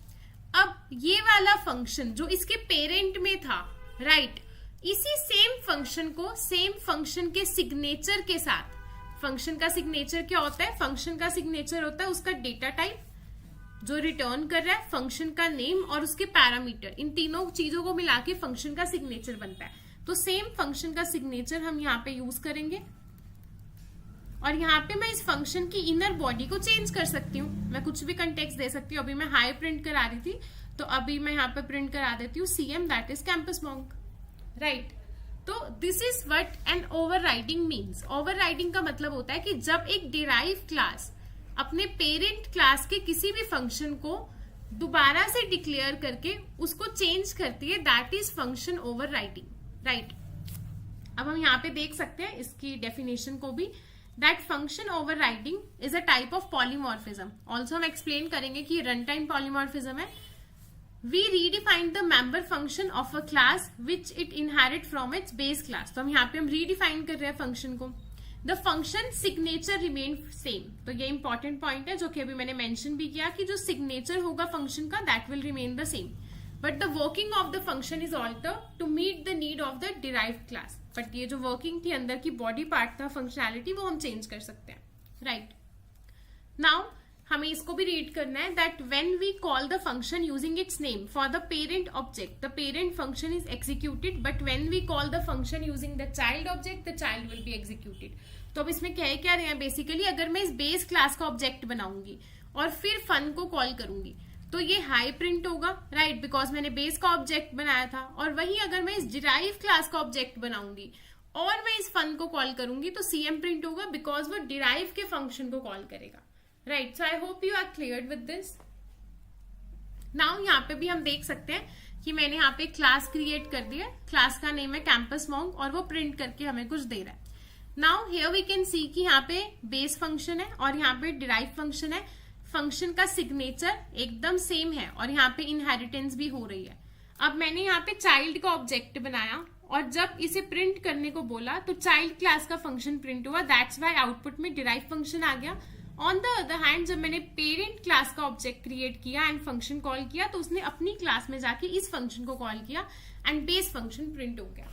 [SPEAKER 2] अब ये वाला फंक्शन जो इसके पेरेंट में था, राइट, इसी सेम फंक्शन को सेम फंक्शन के सिग्नेचर के साथ, फंक्शन का सिग्नेचर क्या होता है, फंक्शन का सिग्नेचर होता है उसका डेटा टाइप जो रिटर्न कर रहा है, फंक्शन का नेम और उसके पैरामीटर, इन तीनों चीजों को मिला के फंक्शन का सिग्नेचर बनता है। तो सेम फंक्शन का सिग्नेचर हम यहाँ पे यूज करेंगे और यहाँ पे मैं इस फंक्शन की इनर बॉडी को चेंज कर सकती हूँ, मैं कुछ भी कंटेक्स्ट दे सकती हूँ। अभी मैं हाई प्रिंट करा रही थी तो अभी मैं यहाँ पे प्रिंट करा देती हूँ CM, that is campus monk, right. तो this is what an overriding means. Overriding का मतलब होता है कि जब एक डिराइव क्लास अपने पेरेंट क्लास के किसी भी फंक्शन को दोबारा से डिक्लेयर करके उसको चेंज करती है, that is function overriding, right. अब हम यहाँ पे देख सकते हैं इसकी डेफिनेशन को भी, that function overriding is a type of polymorphism. Also हम एक्सप्लेन करेंगे कि रन टाइम पॉलीमॉर्फिज्म है। We redefine the member function of a class which it inherit from its base class. तो हम यहाँ पे हम रीडिफाइन कर रहे हैं फंक्शन को। The function signature remain same. तो ये इंपॉर्टेंट पॉइंट है जो कि अभी मैंने मेंशन भी किया कि जो सिग्नेचर होगा फंक्शन का that will remain the same, but the working of the function is alter to meet the need of the derived class. But ये जो वर्किंग थी, अंदर की बॉडी पार्ट था, फंक्शनैलिटी, वो हम चेंज कर सकते हैं, राइट। नाउ हमें इसको भी रीड करना है, that when we call the function using its name for the parent object, the parent function is executed, but when we call the function using the child object, the child will be executed. तो अब इसमें कह क्या रहे हैं, basically अगर मैं इस बेस क्लास का ऑब्जेक्ट बनाऊंगी और फिर फन को कॉल करूंगी तो ये हाई प्रिंट होगा, राइट, बिकॉज मैंने बेस का ऑब्जेक्ट बनाया था। और वही अगर मैं इस डिराइव क्लास का ऑब्जेक्ट बनाऊंगी और मैं इस फन को कॉल करूंगी तो सीएम प्रिंट होगा, बिकॉज वो डिराइव के फंक्शन को कॉल करेगा, right. So I hope you are clear with this. Now यहाँ पे भी हम देख सकते हैं कि मैंने यहाँ पे क्लास क्रिएट कर दिया, क्लास का नेम है कैंपस मॉन्क और वो प्रिंट करके हमें कुछ दे रहा है। Now here we can see कि यहाँ पे बेस फंक्शन है और यहाँ पे डिराइव फंक्शन है। फंक्शन का सिग्नेचर एकदम सेम है और यहाँ पे इनहेरिटेंस भी हो रही है। अब मैंने यहाँ पे चाइल्ड का ऑब्जेक्ट बनाया और जब इसे प्रिंट करने को बोला तो चाइल्ड क्लास का फंक्शन प्रिंट हुआ, दैट्स वाई आउटपुट में डिराइव फंक्शन आ गया। ऑन द अदर हैंड जब मैंने पेरेंट क्लास का ऑब्जेक्ट क्रिएट किया एंड फंक्शन कॉल किया तो उसने अपनी क्लास में जाके इस फंक्शन को कॉल किया एंड बेस फंक्शन प्रिंट हो गया।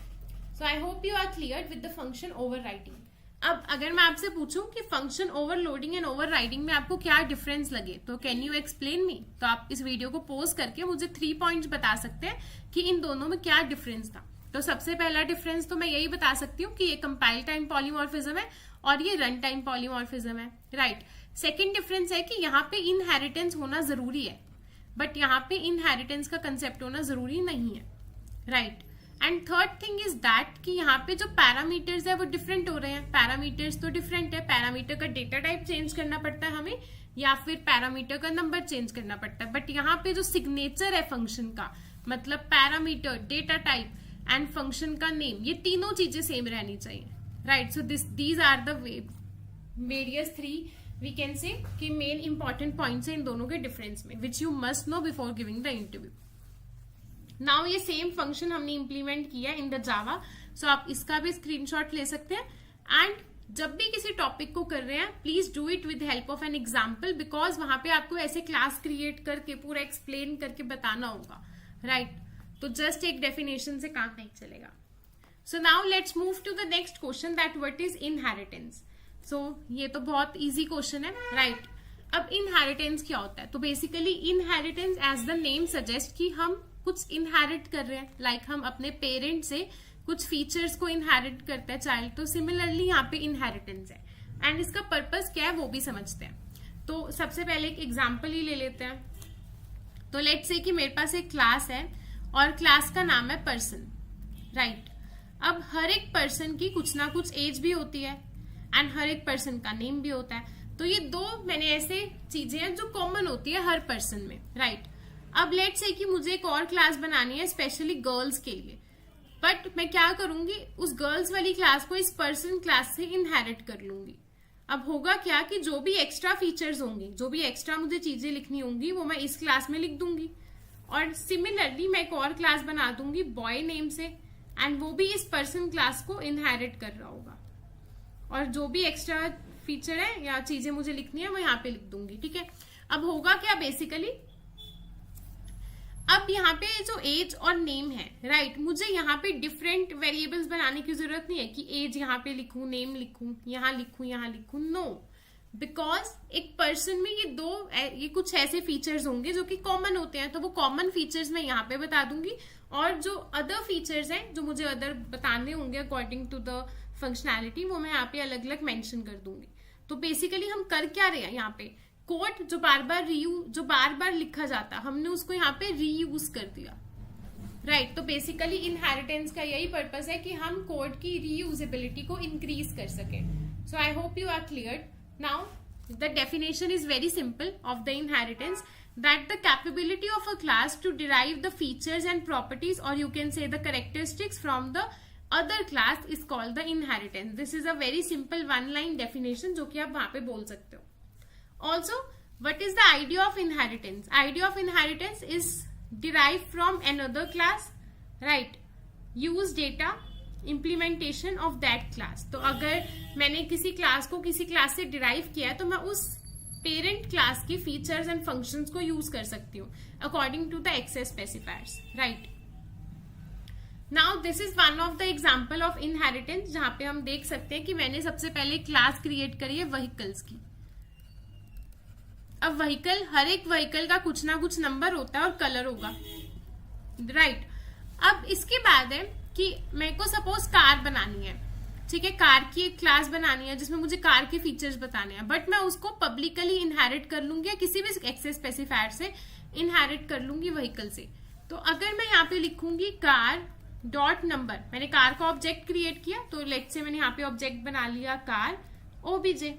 [SPEAKER 2] So I hope you are clear with the function overriding. अब अगर मैं आपसे पूछूं कि फंक्शन ओवरलोडिंग एंड ओवरराइडिंग में आपको क्या डिफरेंस लगे तो कैन यू एक्सप्लेन मी, तो आप इस वीडियो को पॉज करके मुझे 3 पॉइंट्स बता सकते हैं कि इन दोनों में क्या डिफरेंस था। तो सबसे पहला डिफरेंस तो मैं यही बता सकती हूँ कि ये कंपाइल टाइम पॉलीमॉर्फिज्म है और ये रन टाइम पॉलीमॉर्फिज्म है, राइट। सेकेंड डिफरेंस है कि यहाँ पे इनहेरिटेंस होना जरूरी है, बट यहाँ पे इनहेरिटेंस का कंसेप्ट होना जरूरी नहीं है, right. And third thing is that कि यहाँ पे जो पैरामीटर्स है वो डिफरेंट हो रहे हैं। पैरामीटर्स तो डिफरेंट है, पैरामीटर का डेटा टाइप चेंज करना पड़ता है हमें या फिर पैरामीटर का नंबर चेंज करना पड़ता है, बट यहाँ पे जो सिग्नेचर है फंक्शन का, मतलब parameter, data type and function का नेम, ये तीनों चीजें सेम रहनी चाहिए, right. So these are the various 3 we can say कि मेन इंपॉर्टेंट पॉइंट्स है इन दोनों के डिफरेंस में, which you must know before giving the interview. Now ये सेम फंक्शन हमने इंप्लीमेंट किया इन द जावा, सो आप इसका भी स्क्रीनशॉट ले सकते हैं। एंड जब भी किसी टॉपिक को कर रहे हैं please do it with help of an example, because वहां पे आपको ऐसे क्लास क्रिएट करके पूरा एक्सप्लेन करके बताना होगा, राइट। तो जस्ट एक डेफिनेशन से काम नहीं चलेगा। So now let's move to the next question, that what is inheritance. So ये तो बहुत इजी क्वेश्चन है, राइट। अब इनहेरिटेंस क्या होता है, तो basically inheritance as the name suggest कि हम कुछ इनहेरिट कर रहे हैं, लाइक हम अपने पेरेंट से कुछ फीचर्स को इनहेरिट करते हैं चाइल्ड, तो सिमिलरली यहाँ पे इनहेरिटेंस है एंड इसका पर्पस क्या है वो भी समझते हैं। तो सबसे पहले एक एग्जांपल ही ले लेते हैं। तो लेट्स से कि मेरे पास एक क्लास है और क्लास का नाम है पर्सन, राइट। अब हर एक पर्सन की कुछ ना कुछ एज भी होती है एंड हर एक पर्सन का नेम भी होता है। तो ये दो मैंने ऐसे चीजें हैं जो कॉमन होती है हर पर्सन में, राइट। अब लेट्स से कि मुझे एक और क्लास बनानी है स्पेशली गर्ल्स के लिए, बट मैं क्या करूंगी, उस गर्ल्स वाली क्लास को इस पर्सन क्लास से इनहेरिट कर लूंगी। अब होगा क्या कि जो भी एक्स्ट्रा फीचर्स होंगे, जो भी एक्स्ट्रा मुझे चीजें लिखनी होंगी वो मैं इस क्लास में लिख दूंगी। और सिमिलरली मैं एक और क्लास बना दूंगी बॉय नेम से एंड वो भी इस पर्सन क्लास को इनहेरिट कर रहा होगा, और जो भी एक्स्ट्रा फीचर है या चीजें मुझे लिखनी है वो यहाँ पे लिख दूंगी, ठीक है। अब होगा क्या बेसिकली, अब यहाँ पे जो एज और नेम है, राइट, मुझे यहाँ पे डिफरेंट वेरिएबल्स बनाने की जरूरत नहीं है कि एज यहाँ पे लिखूं, नेम लिखूं, यहाँ लिखूं, नो, बिकॉज एक पर्सन में ये कुछ ऐसे फीचर्स होंगे जो कि कॉमन होते हैं, तो वो कॉमन फीचर्स मैं यहाँ पे बता दूंगी और जो अदर फीचर्स हैं जो मुझे अदर बताने होंगे अकॉर्डिंग टू द फंक्शनैलिटी वो मैं यहाँ पे अलग अलग मेंशन कर दूंगी। तो बेसिकली हम कर क्या रहे हैं, यहाँ पे कोड जो बार बार लिखा जाता हमने उसको यहाँ पे रीयूज कर दिया, राइट। तो बेसिकली इनहेरिटेंस का यही पर्पस है कि हम कोड की रीयूजेबिलिटी को इंक्रीज कर सके। So I hope you are clear. Now the definition is very simple of the inheritance, that the capability of a class to derive the features and properties, or you can say the characteristics from the other class is called the inheritance. This is a very simple one line definition जो कि आप वहां पे बोल सकते हो. Also what is the idea of inheritance? Idea of inheritance is derived from another class, right? Use data implementation of that class. तो अगर मैंने किसी क्लास को किसी क्लास से डिराइव किया तो मैं उस पेरेंट क्लास की फीचर्स एंड फंक्शंस को यूज कर सकती हूँ according to the access specifiers, right? Now this is one of the example of inheritance जहां पे हम देख सकते हैं कि मैंने सबसे पहले क्लास क्रिएट करी है व्हीकल्स की. अब व्हीकल, हर एक व्हीकल का कुछ ना कुछ नंबर होता है और कलर होगा, राइट? अब इसके बाद है कि मेरे को सपोज कार बनानी है, ठीक है, कार की एक क्लास बनानी है जिसमें मुझे कार के फीचर्स बताने हैं, बट मैं उसको पब्लिकली इनहेरिट कर लूंगी या किसी भी एक्सेस स्पेसिफायर से इनहेरिट कर लूंगी व्हीकल से. तो अगर मैं यहाँ पे लिखूंगी कार डॉट नंबर, मैंने कार का ऑब्जेक्ट क्रिएट किया, तो लेट्स से मैंने यहाँ पे ऑब्जेक्ट बना लिया कार ओबीजे.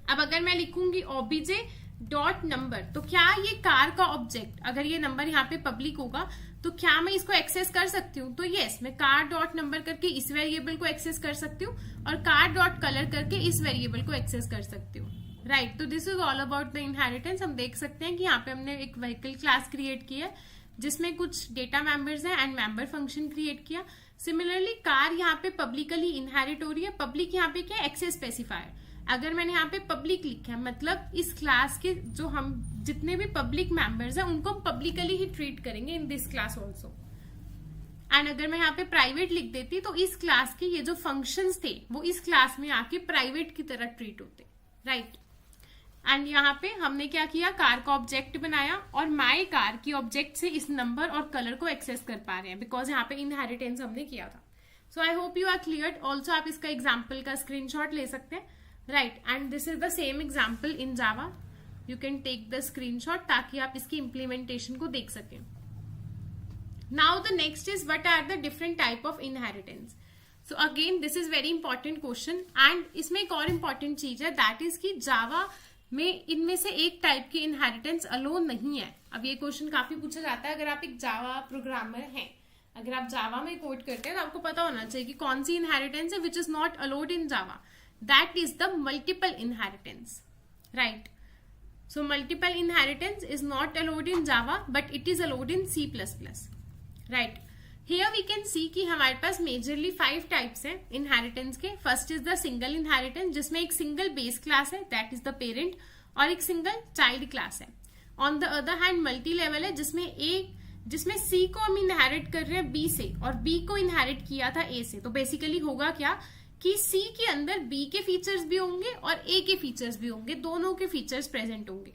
[SPEAKER 2] अब अगर मैं लिखूंगी ओबीजे डॉट नंबर, तो क्या ये कार का ऑब्जेक्ट, अगर ये नंबर यहाँ पे पब्लिक होगा तो क्या मैं इसको एक्सेस कर सकती हूँ? तो यस, मैं कार डॉट नंबर करके इस वेरिएबल को एक्सेस कर सकती हूँ और कार डॉट कलर करके इस वेरिएबल को एक्सेस कर सकती हूँ, राइट? तो this is all about the inheritance. हम देख सकते हैं कि यहाँ पे हमने एक व्हीकल क्लास क्रिएट की है जिसमें कुछ डेटा मेंबर्स हैं एंड मेंबर फंक्शन क्रिएट किया. सिमिलरली कार यहाँ पे पब्लिकली इनहेरिट हो रही है. पब्लिक यहाँ पे क्या है? Access specifier. अगर मैंने यहाँ पे पब्लिक लिखा है मतलब इस क्लास के जो हम जितने भी पब्लिक मेंबर्स हैं उनको हम पब्लिकली ही ट्रीट करेंगे in this class also. And अगर मैं यहाँ पे प्राइवेट लिख देती तो इस क्लास के ये जो फंक्शंस थे वो इस क्लास में आके प्राइवेट की तरह ट्रीट होते, राइट? एंड यहाँ पे हमने क्या किया, कार का ऑब्जेक्ट बनाया और माई कार की ऑब्जेक्ट से इस नंबर और कलर को एक्सेस कर पा रहे हैं बिकॉज यहाँ पे इनहेरिटेंस हमने किया था. So I hope you are clear. Also आप इसका एग्जाम्पल का स्क्रीनशॉट ले सकते हैं, right? And this is the same example in Java. You can take the screenshot ताकि आप इसकी implementation को देख सकें. Now the next is what are the different type of inheritance? So again this is very important question and इसमें एक और important चीज है that is कि Java में इनमें से एक टाइप की inheritance alone नहीं है. अब ये क्वेश्चन काफी पूछा जाता है अगर आप एक Java प्रोग्रामर हैं, अगर आप Java में कोड करते हैं तो आपको पता होना चाहिए कि कौन सी inheritance है which is not allowed in Java. That is the multiple inheritance, right? So multiple inheritance is not allowed in Java, but it is allowed in C++, right? Here we can see कि हमारे पास majorly 5 types हैं inheritance के. First is the single inheritance जिसमें एक single base class है, that is the parent, और एक single child class है. On the other hand multi level है जिसमें C को हम inherit कर रहे हैं B से और B को inherit किया था A से. तो basically होगा क्या कि C के अंदर B के फीचर्स भी होंगे और A के फीचर्स भी होंगे, दोनों के फीचर्स प्रेजेंट होंगे.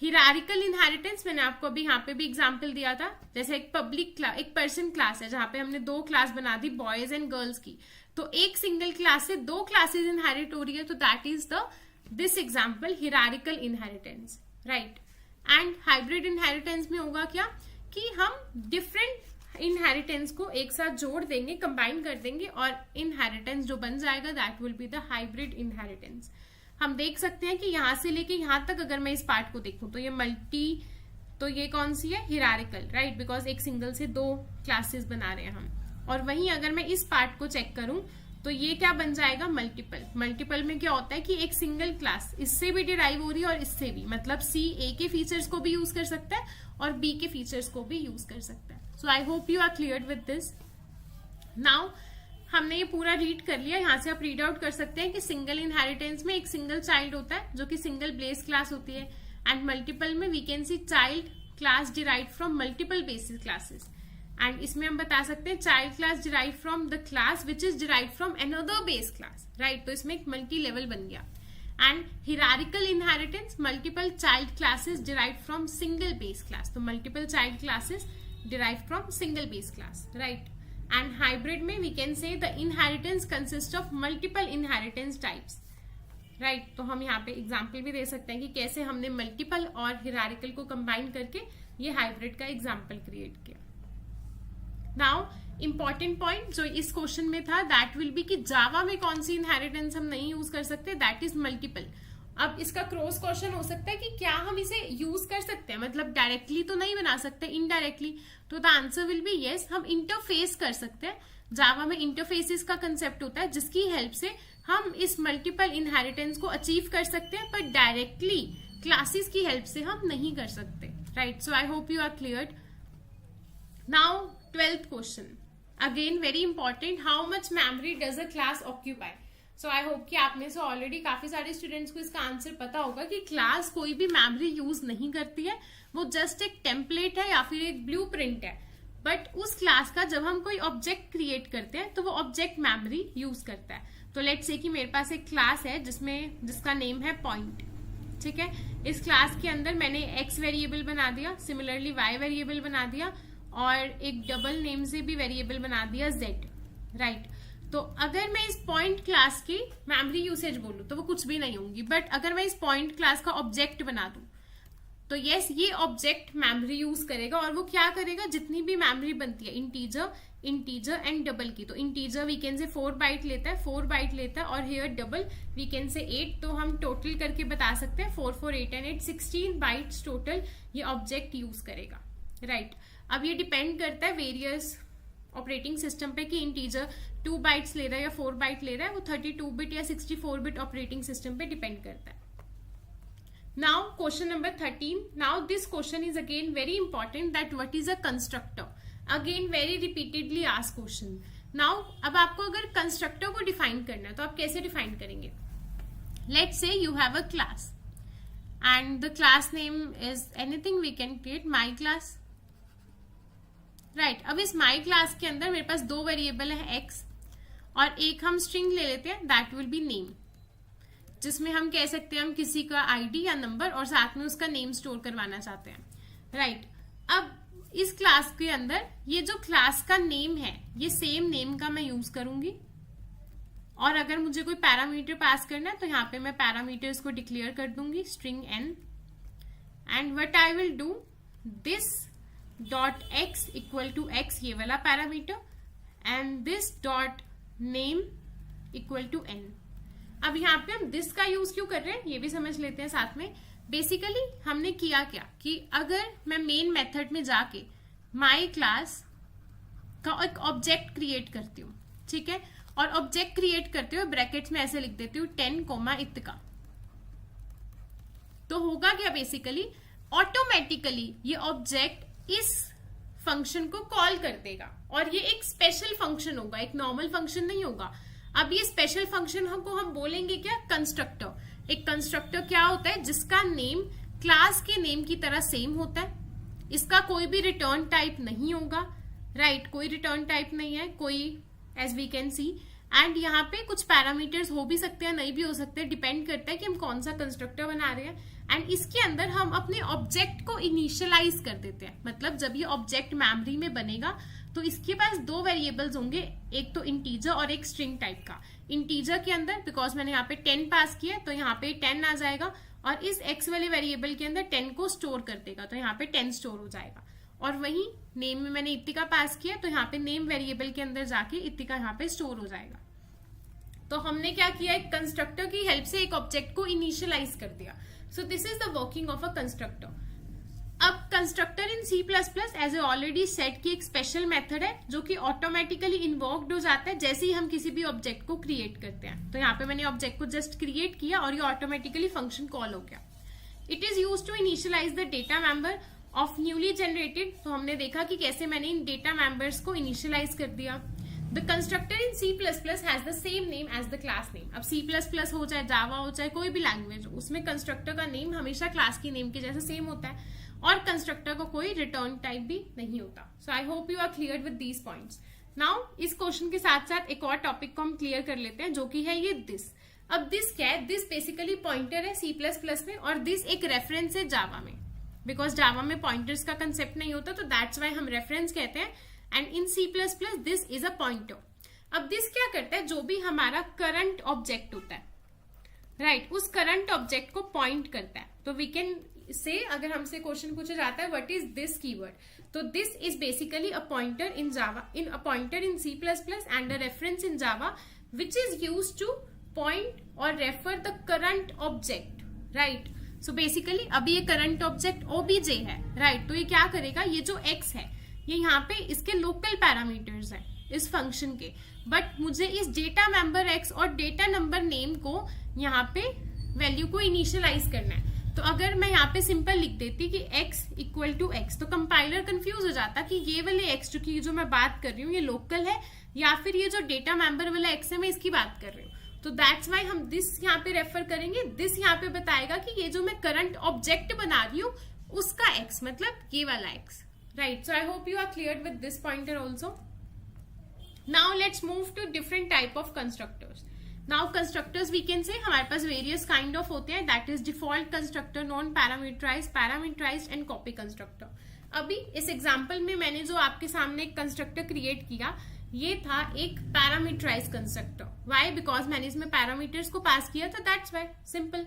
[SPEAKER 2] हिरारिकल इनहेरिटेंस मैंने आपको अभी यहाँ पे भी एग्जांपल दिया था, जैसे एक पब्लिक क्लास, एक पर्सन क्लास है जहां पे हमने 2 क्लास बना दी बॉयज एंड गर्ल्स की, तो एक सिंगल क्लास से 2 क्लासेस इनहेरिट हो रही है, तो that is the this example hierarchical inheritance, right? And hybrid inheritance में होगा क्या कि हम डिफरेंट इनहेरिटेंस को एक साथ जोड़ देंगे, कंबाइन कर देंगे और इनहेरिटेंस जो बन जाएगा that will be the hybrid inheritance. हम देख सकते हैं कि यहां से लेके यहां तक अगर मैं इस पार्ट को देखूं तो ये मल्टी, तो ये कौन सी है? Hierarchical, right? बिकॉज एक सिंगल से 2 क्लासेस बना रहे हैं हम. और वहीं अगर मैं इस पार्ट को चेक करूं तो ये क्या बन जाएगा? मल्टीपल. मल्टीपल में क्या होता है कि एक सिंगल क्लास इससे भी डिराइव हो रही है और इससे भी, मतलब सी ए के फीचर्स को भी यूज कर सकता है और बी के फीचर्स को भी यूज कर सकता है. So I hope you are clear with this. Now हमने ये पूरा रीड कर लिया. यहाँ से आप रीड आउट कर सकते हैं कि सिंगल इनहेरिटेंस में एक सिंगल चाइल्ड होता है जो कि सिंगल बेस क्लास होती है, एंड मल्टीपल में we can see child class derive from multiple basis classes. And इसमें हम बता सकते हैं child class derive from the class which is derive from another base class, right? तो इसमें एक मल्टी लेवल बन गया. And hierarchical inheritance, multiple child classes derive from single base class, तो multiple child classes derive from single base class, right? And hybrid में we can से the inheritance consist of multiple inheritance types, right? तो हम यहाँ पे example भी दे सकते हैं कि कैसे हमने मल्टीपल और हिरारिकल को कंबाइन करके ये हाइब्रिड का एग्जाम्पल क्रिएट किया. नाउ इंपॉर्टेंट पॉइंट जो इस क्वेश्चन में था दैट विल बी कि जावा में कौन सी इनहेरिटेंस हम नहीं यूज कर सकते, दैट इज मल्टीपल. अब इसका क्रॉस क्वेश्चन हो सकता है कि क्या हम इसे यूज कर सकते हैं, मतलब डायरेक्टली तो नहीं बना सकते, इनडायरेक्टली. तो the answer will B yes, हम इंटरफेस कर सकते हैं. जावा में इंटरफेसेस का कंसेप्ट होता है जिसकी हेल्प से हम इस मल्टीपल इनहेरिटेंस को अचीव कर सकते हैं, पर डायरेक्टली क्लासेस की हेल्प से हम नहीं कर सकते, right? So I hope you are clear. Now 12th question, again very important, how much memory does a class occupy? So I hope कि आप में से ऑलरेडी काफी सारे स्टूडेंट्स को इसका आंसर पता होगा कि क्लास कोई भी मेमोरी यूज नहीं करती है, वो जस्ट एक टेम्पलेट है या फिर एक ब्लूप्रिंट है. बट उस क्लास का जब हम कोई ऑब्जेक्ट क्रिएट करते हैं तो वो ऑब्जेक्ट मेमोरी यूज करता है. तो लेट्स से कि मेरे पास एक क्लास है जिसका नेम है पॉइंट. ठीक है, इस क्लास के अंदर मैंने x वेरिएबल बना दिया, सिमिलरली y वेरिएबल बना दिया, और एक डबल नेम से भी वेरिएबल बना दिया z, राइट? तो अगर मैं इस पॉइंट क्लास की मेमोरी यूसेज बोलूं तो वो कुछ भी नहीं होंगी, बट अगर मैं इस पॉइंट क्लास का ऑब्जेक्ट बना दूं तो यस, ये ऑब्जेक्ट मेमोरी यूज करेगा. और वो क्या करेगा, जितनी भी मेमोरी बनती है इंटीजर एंड डबल की, तो इंटीजर वी कैन से 4 बाइट लेता है, और हियर डबल वी कैन से 8. तो हम टोटल करके बता सकते हैं 4 4 8 एंड 8 16 बाइट्स टोटल ये ऑब्जेक्ट यूज करेगा, राइट? अब ये डिपेंड करता है वेरियस ऑपरेटिंग सिस्टम पे कि इंटीजर 2 बाइट्स ले रहा है या 4 बाइट ले रहा है. वो 32 बिट या 64 बिट ऑपरेटिंग सिस्टम पे डिपेंड करता है. Now question number 13. Now this question is again very important, that what is a constructor? Again very repeatedly asked question. Now अब आपको अगर constructor को define करना है तो आप कैसे define करेंगे? Let's say you have a class and the class name is anything, we can create my class, right? अब इस my class के अंदर मेरे पास 2 वेरिएबल है x, और एक हम string ले लेते हैं, that will be name, जिसमें हम कह सकते हैं हम किसी का आईडी या नंबर और साथ में उसका नेम स्टोर करवाना चाहते हैं, राइट? अब इस क्लास के अंदर ये जो क्लास का नेम है, ये सेम नेम का मैं यूज करूंगी. और अगर मुझे कोई पैरामीटर पास करना है तो यहाँ पे मैं पैरामीटर्स को डिक्लेयर कर दूंगी, string n, and what I will do, this dot x equal to x, ये वाला parameter, and this dot name equal to n. अब यहाँ पे हम दिस का यूज क्यों कर रहे हैं ये भी समझ लेते हैं साथ में. बेसिकली हमने किया क्या कि अगर मैं मेन मेथड में जाके माई क्लास का एक ऑब्जेक्ट क्रिएट करती हूँ, ठीक है, और ऑब्जेक्ट क्रिएट करते हुए ब्रैकेट्स में ऐसे लिख देती हूँ 10, इत्का, तो होगा क्या, बेसिकली ऑटोमेटिकली ये ऑब्जेक्ट इस फंक्शन को कॉल कर देगा, और ये एक स्पेशल फंक्शन होगा, एक नॉर्मल फंक्शन नहीं होगा. अब ये स्पेशल फंक्शन हमको हम बोलेंगे क्या, कंस्ट्रक्टर. एक कंस्ट्रक्टर क्या होता है, जिसका नेम क्लास के नेम की तरह सेम होता है, इसका कोई भी रिटर्न टाइप नहीं होगा, राइट? कोई रिटर्न टाइप नहीं है, कोई, as we can see. And यहाँ पे कुछ पैरामीटर्स हो भी सकते हैं, नहीं भी हो सकते, डिपेंड करता है कि हम कौन सा कंस्ट्रक्टर बना रहे हैं. एंड इसके अंदर हम अपने ऑब्जेक्ट को इनिशियलाइज कर देते हैं, मतलब जब ये ऑब्जेक्ट मेमोरी में बनेगा तो इसके पास 2 वेरिएबल्स होंगे, एक तो इंटीजर और एक स्ट्रिंग टाइप का. इंटीजर के अंदर बिकॉज मैंने यहाँ पे 10 पास किया तो यहाँ पे 10 आ जाएगा, और इस x वाले वेरिएबल के अंदर 10 को स्टोर कर देगा, तो यहाँ पे 10 स्टोर हो जाएगा. और वही नेम में मैंने इत्तिका पास किया तो यहाँ पे नेम वेरिएबल के अंदर जाके इत्तिका यहाँ पे स्टोर हो जाएगा. तो हमने क्या किया, एक कंस्ट्रक्टर की हेल्प से एक ऑब्जेक्ट को इनिशियलाइज कर दिया. So this is the working of a constructor. अब constructor in C++ as a already set की एक स्पेशल मेथड है जो कि ऑटोमेटिकली इन्वोक्ड हो जाता है जैसे ही हम किसी भी ऑब्जेक्ट को क्रिएट करते हैं. तो यहाँ पे मैंने ऑब्जेक्ट को जस्ट क्रिएट किया और ये ऑटोमेटिकली फंक्शन कॉल हो गया. It is use to initialise the data member of newly generated. तो हमने देखा कि कैसे मैंने इन डेटा मेंबर्स को इनिशियलाइज कर दिया. The constructor in C++ has the same name as the class name. अब C++ हो चाहे जावा हो चाहे कोई भी लैंग्वेज हो, उसमें कंस्ट्रक्टर का नेम हमेशा क्लास की नेम के जैसे सेम होता है, और कंस्ट्रक्टर को कोई रिटर्न टाइप भी नहीं होता. So I hope you are clear with these points. Now इस क्वेश्चन के साथ साथ एक और टॉपिक को हम क्लियर कर लेते हैं जो कि है ये दिस. अब दिस क्या है, दिस बेसिकली पॉइंटर है C++ में, और दिस एक रेफरेंस है जावा में, बिकॉज जावा में पॉइंटर्स का कंसेप्ट नहीं होता, तो दैट्स वाई हम रेफरेंस कहते हैं. And in C++ this is a pointer. अब दिस क्या करता है, जो भी हमारा करंट ऑब्जेक्ट होता है, राइट, उस करंट ऑब्जेक्ट को पॉइंट करता है. तो वी कैन से, अगर हमसे क्वेश्चन पूछा जाता है व्हाट इज दिस कीवर्ड, तो this is basically a pointer in Java, a pointer in C++ and a reference in Java which is used to point और refer the current object, right. So basically अभी ये current object OBJ है, right. तो ये क्या करेगा, ये जो x है ये यहाँ पे इसके लोकल पैरामीटर्स है, इस फंक्शन के, बट मुझे इस डेटा मेंबर x और डेटा नंबर नेम को यहाँ पे वैल्यू को इनिशियलाइज करना है। तो अगर मैं यहाँ पे सिंपल लिख देती कि x इक्वल टू x, तो कंपाइलर कंफ्यूज हो जाता कि ये वाले x जो मैं बात कर रही हूँ ये लोकल है या फिर ये जो डेटा मेंबर वाला x है मैं इसकी बात कर रही हूँ। तो दैट्स वाई हम दिस यहाँ पे रेफर करेंगे। दिस यहाँ पे बताएगा कि ये जो मैं करंट ऑब्जेक्ट बना रही हूँ उसका x, मतलब ये वाला x, right. So I hope you are clear with this pointer also. Now let's move to different type of constructors. Now constructors we can say हमारे पास वेरियस काइंड ऑफ होते हैं, that is default constructor, non parameterised, parameterised and copy constructor. अभी इस example में मैंने जो आपके सामने एक कंस्ट्रक्टर क्रिएट किया ये था एक पैरामीटराइज्ड कंस्ट्रक्टर। व्हाई? बिकॉज मैंने इसमें पैरामीटर्स को पास किया था, दैट्स व्हाई। सिंपल।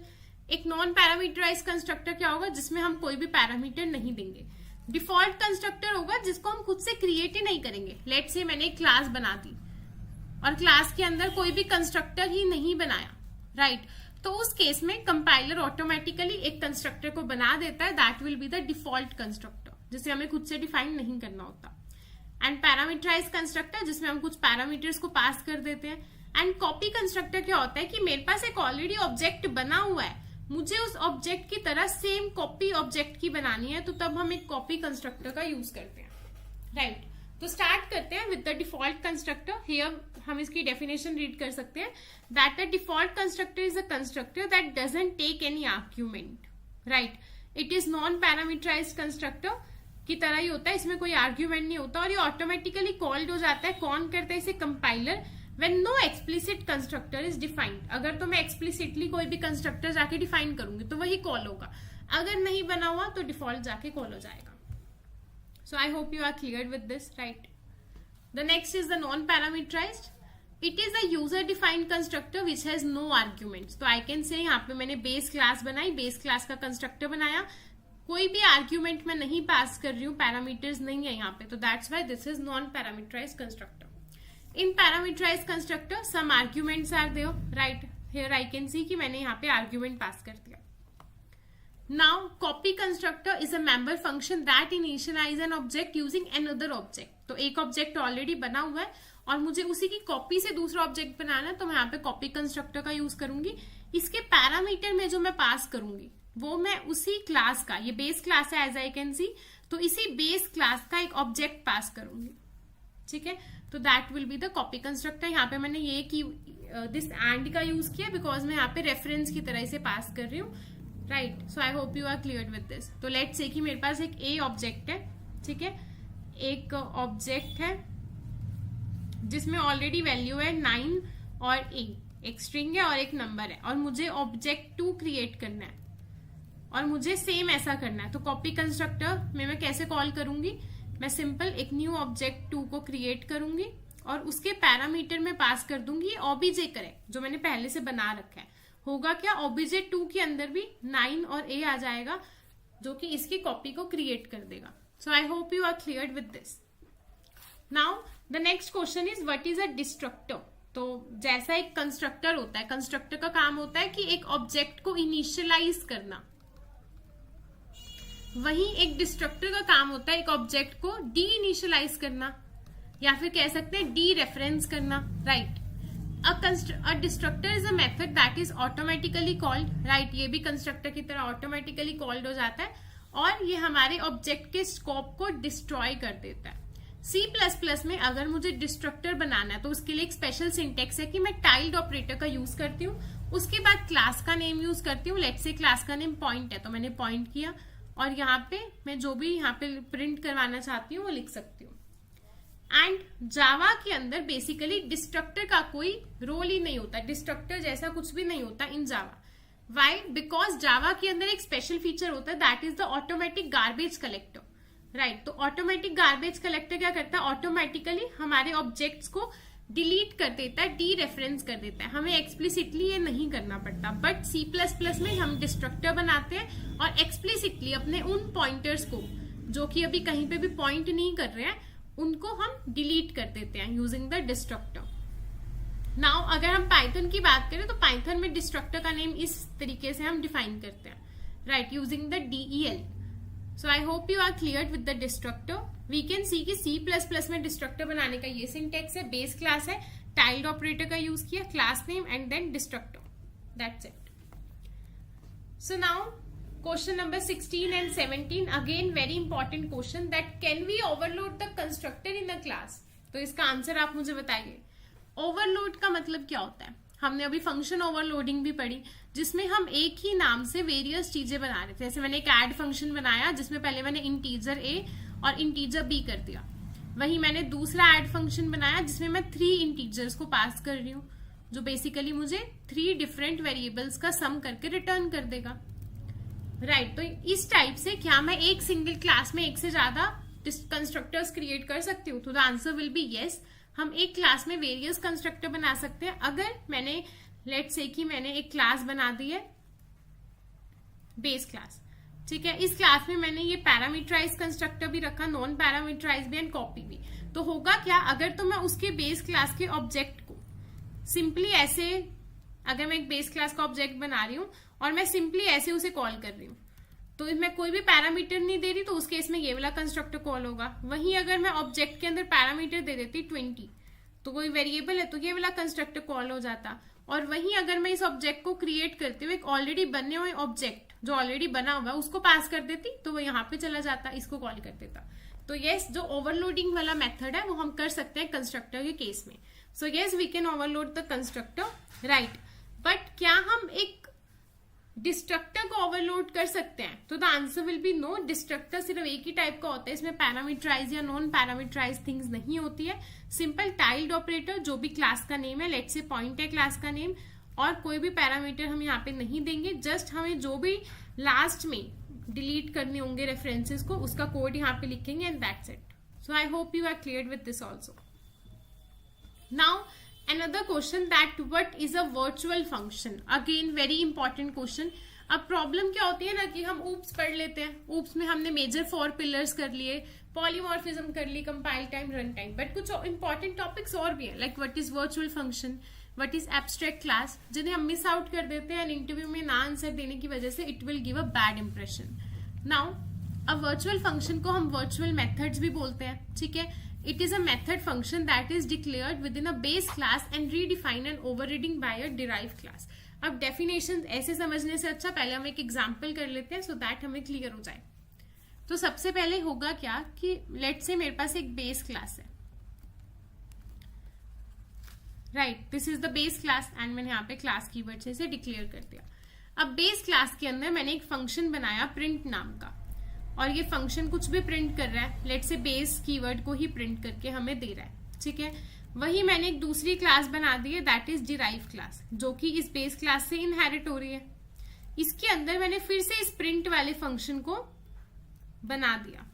[SPEAKER 2] एक नॉन पैरामीटराइज्ड कंस्ट्रक्टर क्या होगा? जिसमें हम कोई भी पैरामीटर नहीं देंगे। डिफॉल्ट कंस्ट्रक्टर होगा जिसको हम खुद से क्रिएट ही नहीं करेंगे। लेट्स से मैंने एक क्लास बना दी और क्लास के अंदर कोई भी कंस्ट्रक्टर ही नहीं बनाया, राइट। तो उस केस में कंपाइलर ऑटोमेटिकली एक कंस्ट्रक्टर को बना देता है, that will be the default constructor, जिसे हमें खुद से डिफाइन नहीं करना होता। एंड पैरामीटराइज कंस्ट्रक्टर जिसमें हम कुछ पैरामीटर्स को पास कर देते हैं। एंड कॉपी कंस्ट्रक्टर क्या होता है कि मेरे पास एक ऑलरेडी ऑब्जेक्ट बना हुआ है, मुझे उस ऑब्जेक्ट की तरह सेम कॉपी ऑब्जेक्ट की बनानी है, तो तब हम एक कॉपी कंस्ट्रक्टर का यूज करते हैं, राइट। तो स्टार्ट करते हैं with the default constructor. Here हम इसकी डेफिनेशन रीड कर सकते हैं, that a default constructor is a constructor that doesn't take any argument, right. It is non parameterised constructor की तरह ही होता है, इसमें कोई आर्ग्यूमेंट नहीं होता और ये ऑटोमेटिकली कॉल्ड हो जाता है। कौन करता है इसे? Compiler, when no explicit constructor is defined. अगर तो मैं एक्सप्लिसिटली कोई भी कंस्ट्रक्टर जाके डिफाइन करूंगी तो वही कॉल होगा, अगर नहीं बना हुआ तो डिफॉल्ट जाके कॉल हो जाएगा। So I hope you are clear with this, right? The next is the non-parameterized. It is a user-defined constructor which has no arguments. तो I can say यहाँ पे मैंने base class बनाई, base class का constructor बनाया, कोई भी argument मैं नहीं pass कर रही हूँ, parameters नहीं है यहाँ पे, तो that's why this is non-parameterized constructor. In parameterized constructor, some arguments are there, right? Here I can see कि मैंने यहाँ पे argument pass कर दिया. Now, copy constructor is a member function that initialize an object using another object. तो एक object already बना हुआ है और मुझे उसी की कॉपी से दूसरा ऑब्जेक्ट बनाना है, तो मैं यहाँ पे कॉपी कंस्ट्रक्टर का यूज करूंगी। इसके पैरामीटर में जो मैं पास करूंगी वो मैं उसी क्लास का, ये बेस क्लास है एज आई कैन सी, तो इसी बेस क्लास का एक ऑब्जेक्ट पास करूंगी, ठीक है। तो that will be the copy constructor. यहाँ पे मैंने ये की दिस एंड का यूज किया बिकॉज मैं यहाँ पे रेफरेंस की तरह इसे पास कर रही हूँ, right. So I hope you are clear with this. तो लेट्स से कि मेरे पास एक ए ऑब्जेक्ट है, ठीक है, एक ऑब्जेक्ट है जिसमें ऑलरेडी वैल्यू है 9 और ए, एक स्ट्रिंग है और एक नंबर है, और मुझे ऑब्जेक्ट 2 क्रिएट करना है और मुझे सेम ऐसा करना है। तो कॉपी कंस्ट्रक्टर में मैं कैसे कॉल करूंगी? मैं सिंपल एक न्यू ऑब्जेक्ट 2 को क्रिएट करूंगी और उसके पैरामीटर में पास कर दूंगी ऑब्जे करेक्ट जो मैंने पहले से बना रखा है। होगा क्या? ऑब्जे 2 के अंदर भी 9 और ए आ जाएगा जो कि इसकी कॉपी को क्रिएट कर देगा। So I hope you are clear with this. Now the next question is what is a destructor. तो जैसा एक कंस्ट्रक्टर होता है, कंस्ट्रक्टर का काम होता है कि एक ऑब्जेक्ट को इनिशियलाइज करना, वहीं एक डिस्ट्रक्टर का काम होता है एक ऑब्जेक्ट को डी इनिशियलाइज करना या फिर कह सकते हैं डी रेफरेंस करना, right. A destructor is a method that is automatically called, right। ये भी कंस्ट्रक्टर की तरह ऑटोमेटिकली कॉल्ड हो जाता है और ये हमारे ऑब्जेक्ट के स्कोप को डिस्ट्रॉय कर देता है। C++ में अगर मुझे डिस्ट्रक्टर बनाना है तो उसके लिए एक स्पेशल सिंटेक्स है कि मैं टाइल्ड ऑपरेटर का यूज करती हूँ, उसके बाद क्लास का नेम यूज करती हूँ। लेट्स से क्लास का नेम पॉइंट है तो मैंने पॉइंट किया और यहाँ पे मैं जो भी यहाँ पे प्रिंट करवाना चाहती हूँ वो लिख सकती हूँ। एंड जावा के अंदर बेसिकली डिस्ट्रक्टर का कोई रोल ही नहीं होता, डिस्ट्रक्टर जैसा कुछ भी नहीं होता इन जावा। वाई? बिकॉज जावा के अंदर एक स्पेशल फीचर होता है that is the automatic garbage collector, right. तो ऑटोमेटिक गार्बेज कलेक्टर क्या करता है? ऑटोमेटिकली हमारे ऑब्जेक्ट्स को डिलीट कर देता है, डी रेफरेंस कर देता है, हमें एक्सप्लिसिटली ये नहीं करना पड़ता। बट C++ में हम डिस्ट्रक्टर बनाते हैं और एक्सप्लिसिटली अपने उन पॉइंटर्स को जो कि अभी कहीं पे भी पॉइंट नहीं कर रहे हैं उनको हम डिलीट कर देते हैं यूजिंग द डिस्ट्रक्टर। नाउ अगर हम पाइथन की बात करें तो पाइथन में डिस्ट्रक्टर का नेम इस तरीके से हम डिफाइन करते हैं, right, using the DEL। So I hope you are clear with the destructor. We can see कि C++ में डिस्ट्रक्टर बनाने का ये सिंटेक्स है, बेस क्लास है, टाइल्ड ऑपरेटर का यूज किया, class name and then destructor. That's it. So now question number 16 and 17, again very important question, that can we overload the constructor in a class. तो इसका answer आप मुझे बताइए. Overload का मतलब क्या होता है? हमने अभी फंक्शन ओवरलोडिंग भी पढ़ी, जिसमें हम एक ही नाम से वेरियस चीजें बना रहे थे. जैसे मैंने एक ऐड फंक्शन बनाया जिसमें पहले मैंने इंटीजर a और इंटीजर b कर दिया. वही मैंने दूसरा ऐड फंक्शन बनाया जिसमें मैं 3 इंटीजर्स को पास कर रही हूँ, जो बेसिकली मुझे 3 डिफरेंट वेरिएबल्स का सम करके रिटर्न कर देगा. राइट. तो इस टाइप से क्या मैं एक सिंगल क्लास में एक से ज्यादा कंस्ट्रक्टर्स क्रिएट कर सकती हूँ? तो the answer will B yes. हम एक क्लास में वेरियस कंस्ट्रक्टर बना सकते हैं. अगर मैंने लेट्स से कि मैंने एक क्लास बना दी है बेस क्लास, ठीक है. इस क्लास में मैंने ये पैरामीटराइज कंस्ट्रक्टर भी रखा, नॉन पैरामीटराइज भी एंड कॉपी भी. तो होगा क्या, अगर तो मैं उसके बेस क्लास के ऑब्जेक्ट को सिंपली ऐसे, अगर मैं एक बेस क्लास का ऑब्जेक्ट बना रही हूं और मैं सिंपली ऐसे उसे कॉल कर रही हूँ, तो मैं कोई भी पैरामीटर नहीं दे रही, तो उस केस में ये वाला कंस्ट्रक्टर कॉल होगा. वहीं अगर मैं ऑब्जेक्ट के अंदर पैरामीटर दे देती 20, तो कोई वेरिएबल है तो ये वाला कंस्ट्रक्टर कॉल हो जाता. और वहीं अगर मैं इस ऑब्जेक्ट को क्रिएट करते हुए एक ऑलरेडी बने हुए ऑब्जेक्ट जो ऑलरेडी बना हुआ है उसको पास कर देती, तो वो यहाँ पे चला जाता, इसको कॉल कर देता. तो यस, जो ओवरलोडिंग वाला मेथड है वो हम कर सकते हैं कंस्ट्रक्टर के केस में. So yes, we can overload the constructor. Right. But क्या हम एक डिस्ट्रक्टर को ओवरलोड कर सकते हैं? तो the answer will be no. Destructor सिर्फ एक ही टाइप का होता है, इसमें पैरामीटराइज या नॉन पैरामीटराइज थिंग्स नहीं होती है. सिंपल टाइल्ड ऑपरेटर, जो भी क्लास का नेम है, लेट्स से पॉइंट है क्लास का नेम, और कोई भी पैरामीटर हम यहाँ पे नहीं देंगे. जस्ट हमें जो भी लास्ट में डिलीट करने होंगे रेफरेंसेस को, उसका कोड यहाँ पे लिखेंगे and that's it. So I hope you are clear with this also. Now another question, that what is a virtual function? Again very important question. अब प्रॉब्लम क्या होती है ना कि हम ऊप्स पढ़ लेते हैं. ऊप्स में हमने मेजर 4 पिलर्स कर लिए, पॉलीमॉर्फिज्म कर ली, compile time, run time, but कुछ इंपॉर्टेंट टॉपिक्स और भी है, like what is virtual function, what is abstract class, जिन्हें हम मिस आउट कर देते हैं इंटरव्यू में ना आंसर देने की वजह से. It will give a bad impression. Now a virtual function को हम वर्चुअल मेथड्स भी बोलते हैं, ठीक है. It is a method function that is declared within a base class and redefined and overridden by a derived class. अब definition ऐसे समझने से अच्छा पहले हम एक एग्जाम्पल कर लेते हैं, सो दैट हमें क्लियर हो जाए. तो सबसे पहले होगा क्या कि लेट्स से मेरे पास एक बेस क्लास है. Right, this is the base class and मैंने यहाँ पे क्लास कीवर्ड से इसे डिक्लेयर कर दिया. अब बेस क्लास के अंदर मैंने एक फंक्शन बनाया प्रिंट नाम का, और ये फंक्शन कुछ भी प्रिंट कर रहा है, लेट्स से बेस कीवर्ड को ही प्रिंट करके हमें दे रहा है, ठीक है. वही मैंने एक दूसरी क्लास बना दी है, दैट इज डिराइव क्लास, जो कि इस बेस क्लास से इनहेरिट हो रही है. इसके अंदर मैंने फिर से इस प्रिंट वाले फंक्शन को बना दिया.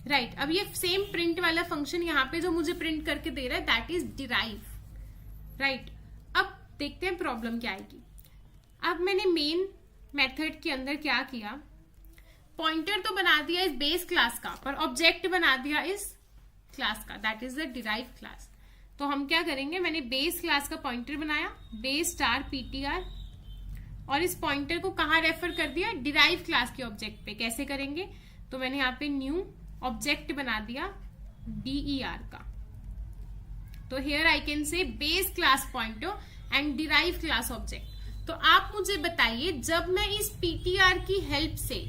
[SPEAKER 2] राइट. अब ये सेम प्रिंट वाला फंक्शन यहाँ पे जो मुझे प्रिंट करके दे रहा है, दैट इज डिराइव. राइट. अब देखते हैं प्रॉब्लम क्या आएगी. अब मैंने मेन मेथड के अंदर क्या किया, पॉइंटर तो बना दिया इस बेस क्लास का, पर ऑब्जेक्ट बना दिया इस क्लास का, that is the derive class. तो हम क्या करेंगे, मैंने बेस क्लास का पॉइंटर बनाया बेस स्टार ptr, और इस पॉइंटर को कहाँ रेफर कर दिया, डिराइव क्लास के ऑब्जेक्ट पे. कैसे करेंगे, तो मैंने यहाँ पे न्यू ऑब्जेक्ट बना दिया der का. तो here I can say base class pointer and derive class object. तो आप मुझे बताइए, जब मैं इस ptr की हेल्प से,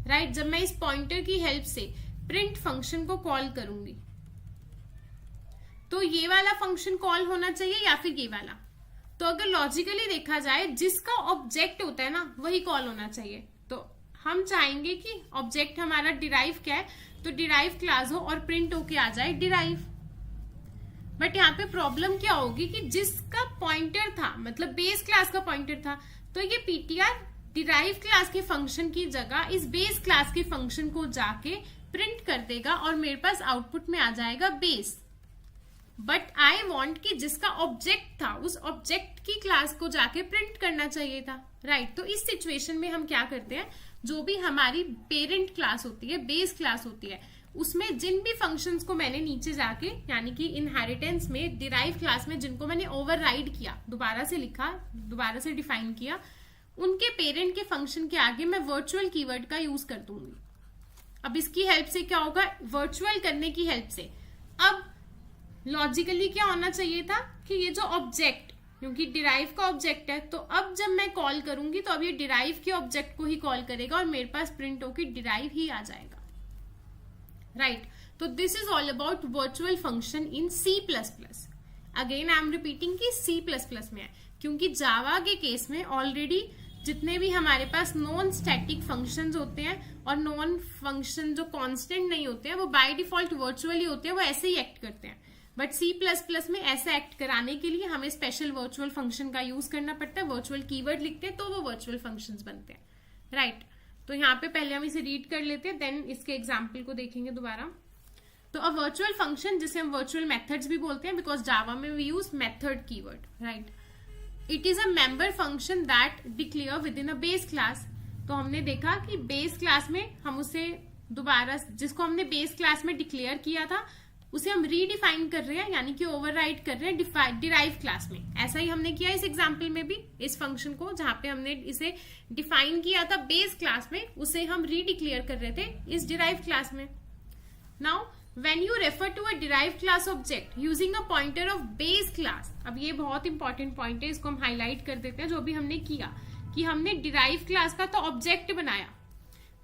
[SPEAKER 2] राइट, जब मैं इस पॉइंटर की हेल्प से प्रिंट फंक्शन को कॉल करूंगी, तो ये वाला फंक्शन कॉल होना चाहिए या फिर ये वाला? तो अगर लॉजिकली देखा जाए, जिसका ऑब्जेक्ट होता है ना वही कॉल होना चाहिए. तो हम चाहेंगे कि ऑब्जेक्ट हमारा डिराइव क्या है, तो डिराइव क्लास हो और प्रिंट होके आ जाए डिराइव. बट यहाँ पे प्रॉब्लम क्या होगी कि जिसका पॉइंटर था, मतलब बेस क्लास का पॉइंटर था, तो ये ptr डिराइव क्लास के फंक्शन की जगह इस बेस क्लास के फंक्शन को जाके प्रिंट कर देगा और मेरे पास आउटपुट में आ जाएगा बेस. बट आई वांट कि जिसका ऑब्जेक्ट था उस ऑब्जेक्ट की क्लास को जाके प्रिंट करना चाहिए था. राइट. तो इस सिचुएशन में हम क्या करते हैं, जो भी हमारी पेरेंट क्लास होती है, बेस क्लास होती है, उसमें जिन भी फंक्शंस को मैंने नीचे जाके, यानी कि इनहेरिटेंस में डिराइव क्लास में जिनको मैंने ओवरराइड किया, दोबारा से लिखा, दोबारा से डिफाइन किया, उनके पेरेंट के फंक्शन के आगे मैं वर्चुअल कीवर्ड का यूज कर दूंगी। अब इसकी हेल्प से क्या होगा, वर्चुअल करने की हेल्प से अब लॉजिकली क्या होना चाहिए था कि ये जो ऑब्जेक्ट, क्योंकि डिराइव का ऑब्जेक्ट है, तो अब जब मैं कॉल करूंगी तो अब ये डिराइव के ऑब्जेक्ट को ही कॉल करेगा और मेरे पास प्रिंट होकर डिराइव ही आ जाएगा, राइट। तो this is all about virtual function in C++। Again I am repeating कि C++ में है, क्योंकि जावा के केस में ऑलरेडी जितने भी हमारे पास नॉन स्टैटिक फंक्शंस होते हैं और नॉन फंक्शन जो कांस्टेंट नहीं होते हैं वो बाय डिफॉल्ट वर्चुअली होते हैं, वो ऐसे ही एक्ट करते हैं। बट C++ में ऐसा एक्ट कराने के लिए हमें स्पेशल वर्चुअल फंक्शन का यूज करना पड़ता है, वर्चुअल कीवर्ड लिखते हैं तो वो वर्चुअल फंक्शंस बनते हैं, राइट। तो यहाँ पे पहले हम इसे रीड कर लेते हैं, देन इसके एग्जाम्पल को देखेंगे दोबारा। तो अ वर्चुअल फंक्शन, जिसे हम वर्चुअल मेथड्स भी बोलते हैं, बिकॉज जावा में we use method keyword, right. It is a member function that declare with in a base class. तो हमने देखा कि बेस क्लास में हम उसे दोबारा, जिसको हमने बेस क्लास में डिक्लेयर किया था उसे हम रीडिफाइन कर रहे हैं, यानी कि ओवरराइड कर रहे हैं डिराइव क्लास में। ऐसा ही हमने किया इस एग्जाम्पल में भी, इस फंक्शन को जहां पे हमने इसे डिफाइन किया था बेस क्लास में, उसे हम रीडिक्लेयर कर रहे थे इस डिराइव क्लास में। Now when you refer to a derived class object using a pointer of base class, अब ये बहुत इंपॉर्टेंट पॉइंट है, इसको हम हाईलाइट कर देते हैं। जो भी हमने किया कि हमने डिराइव क्लास का तो ऑब्जेक्ट बनाया,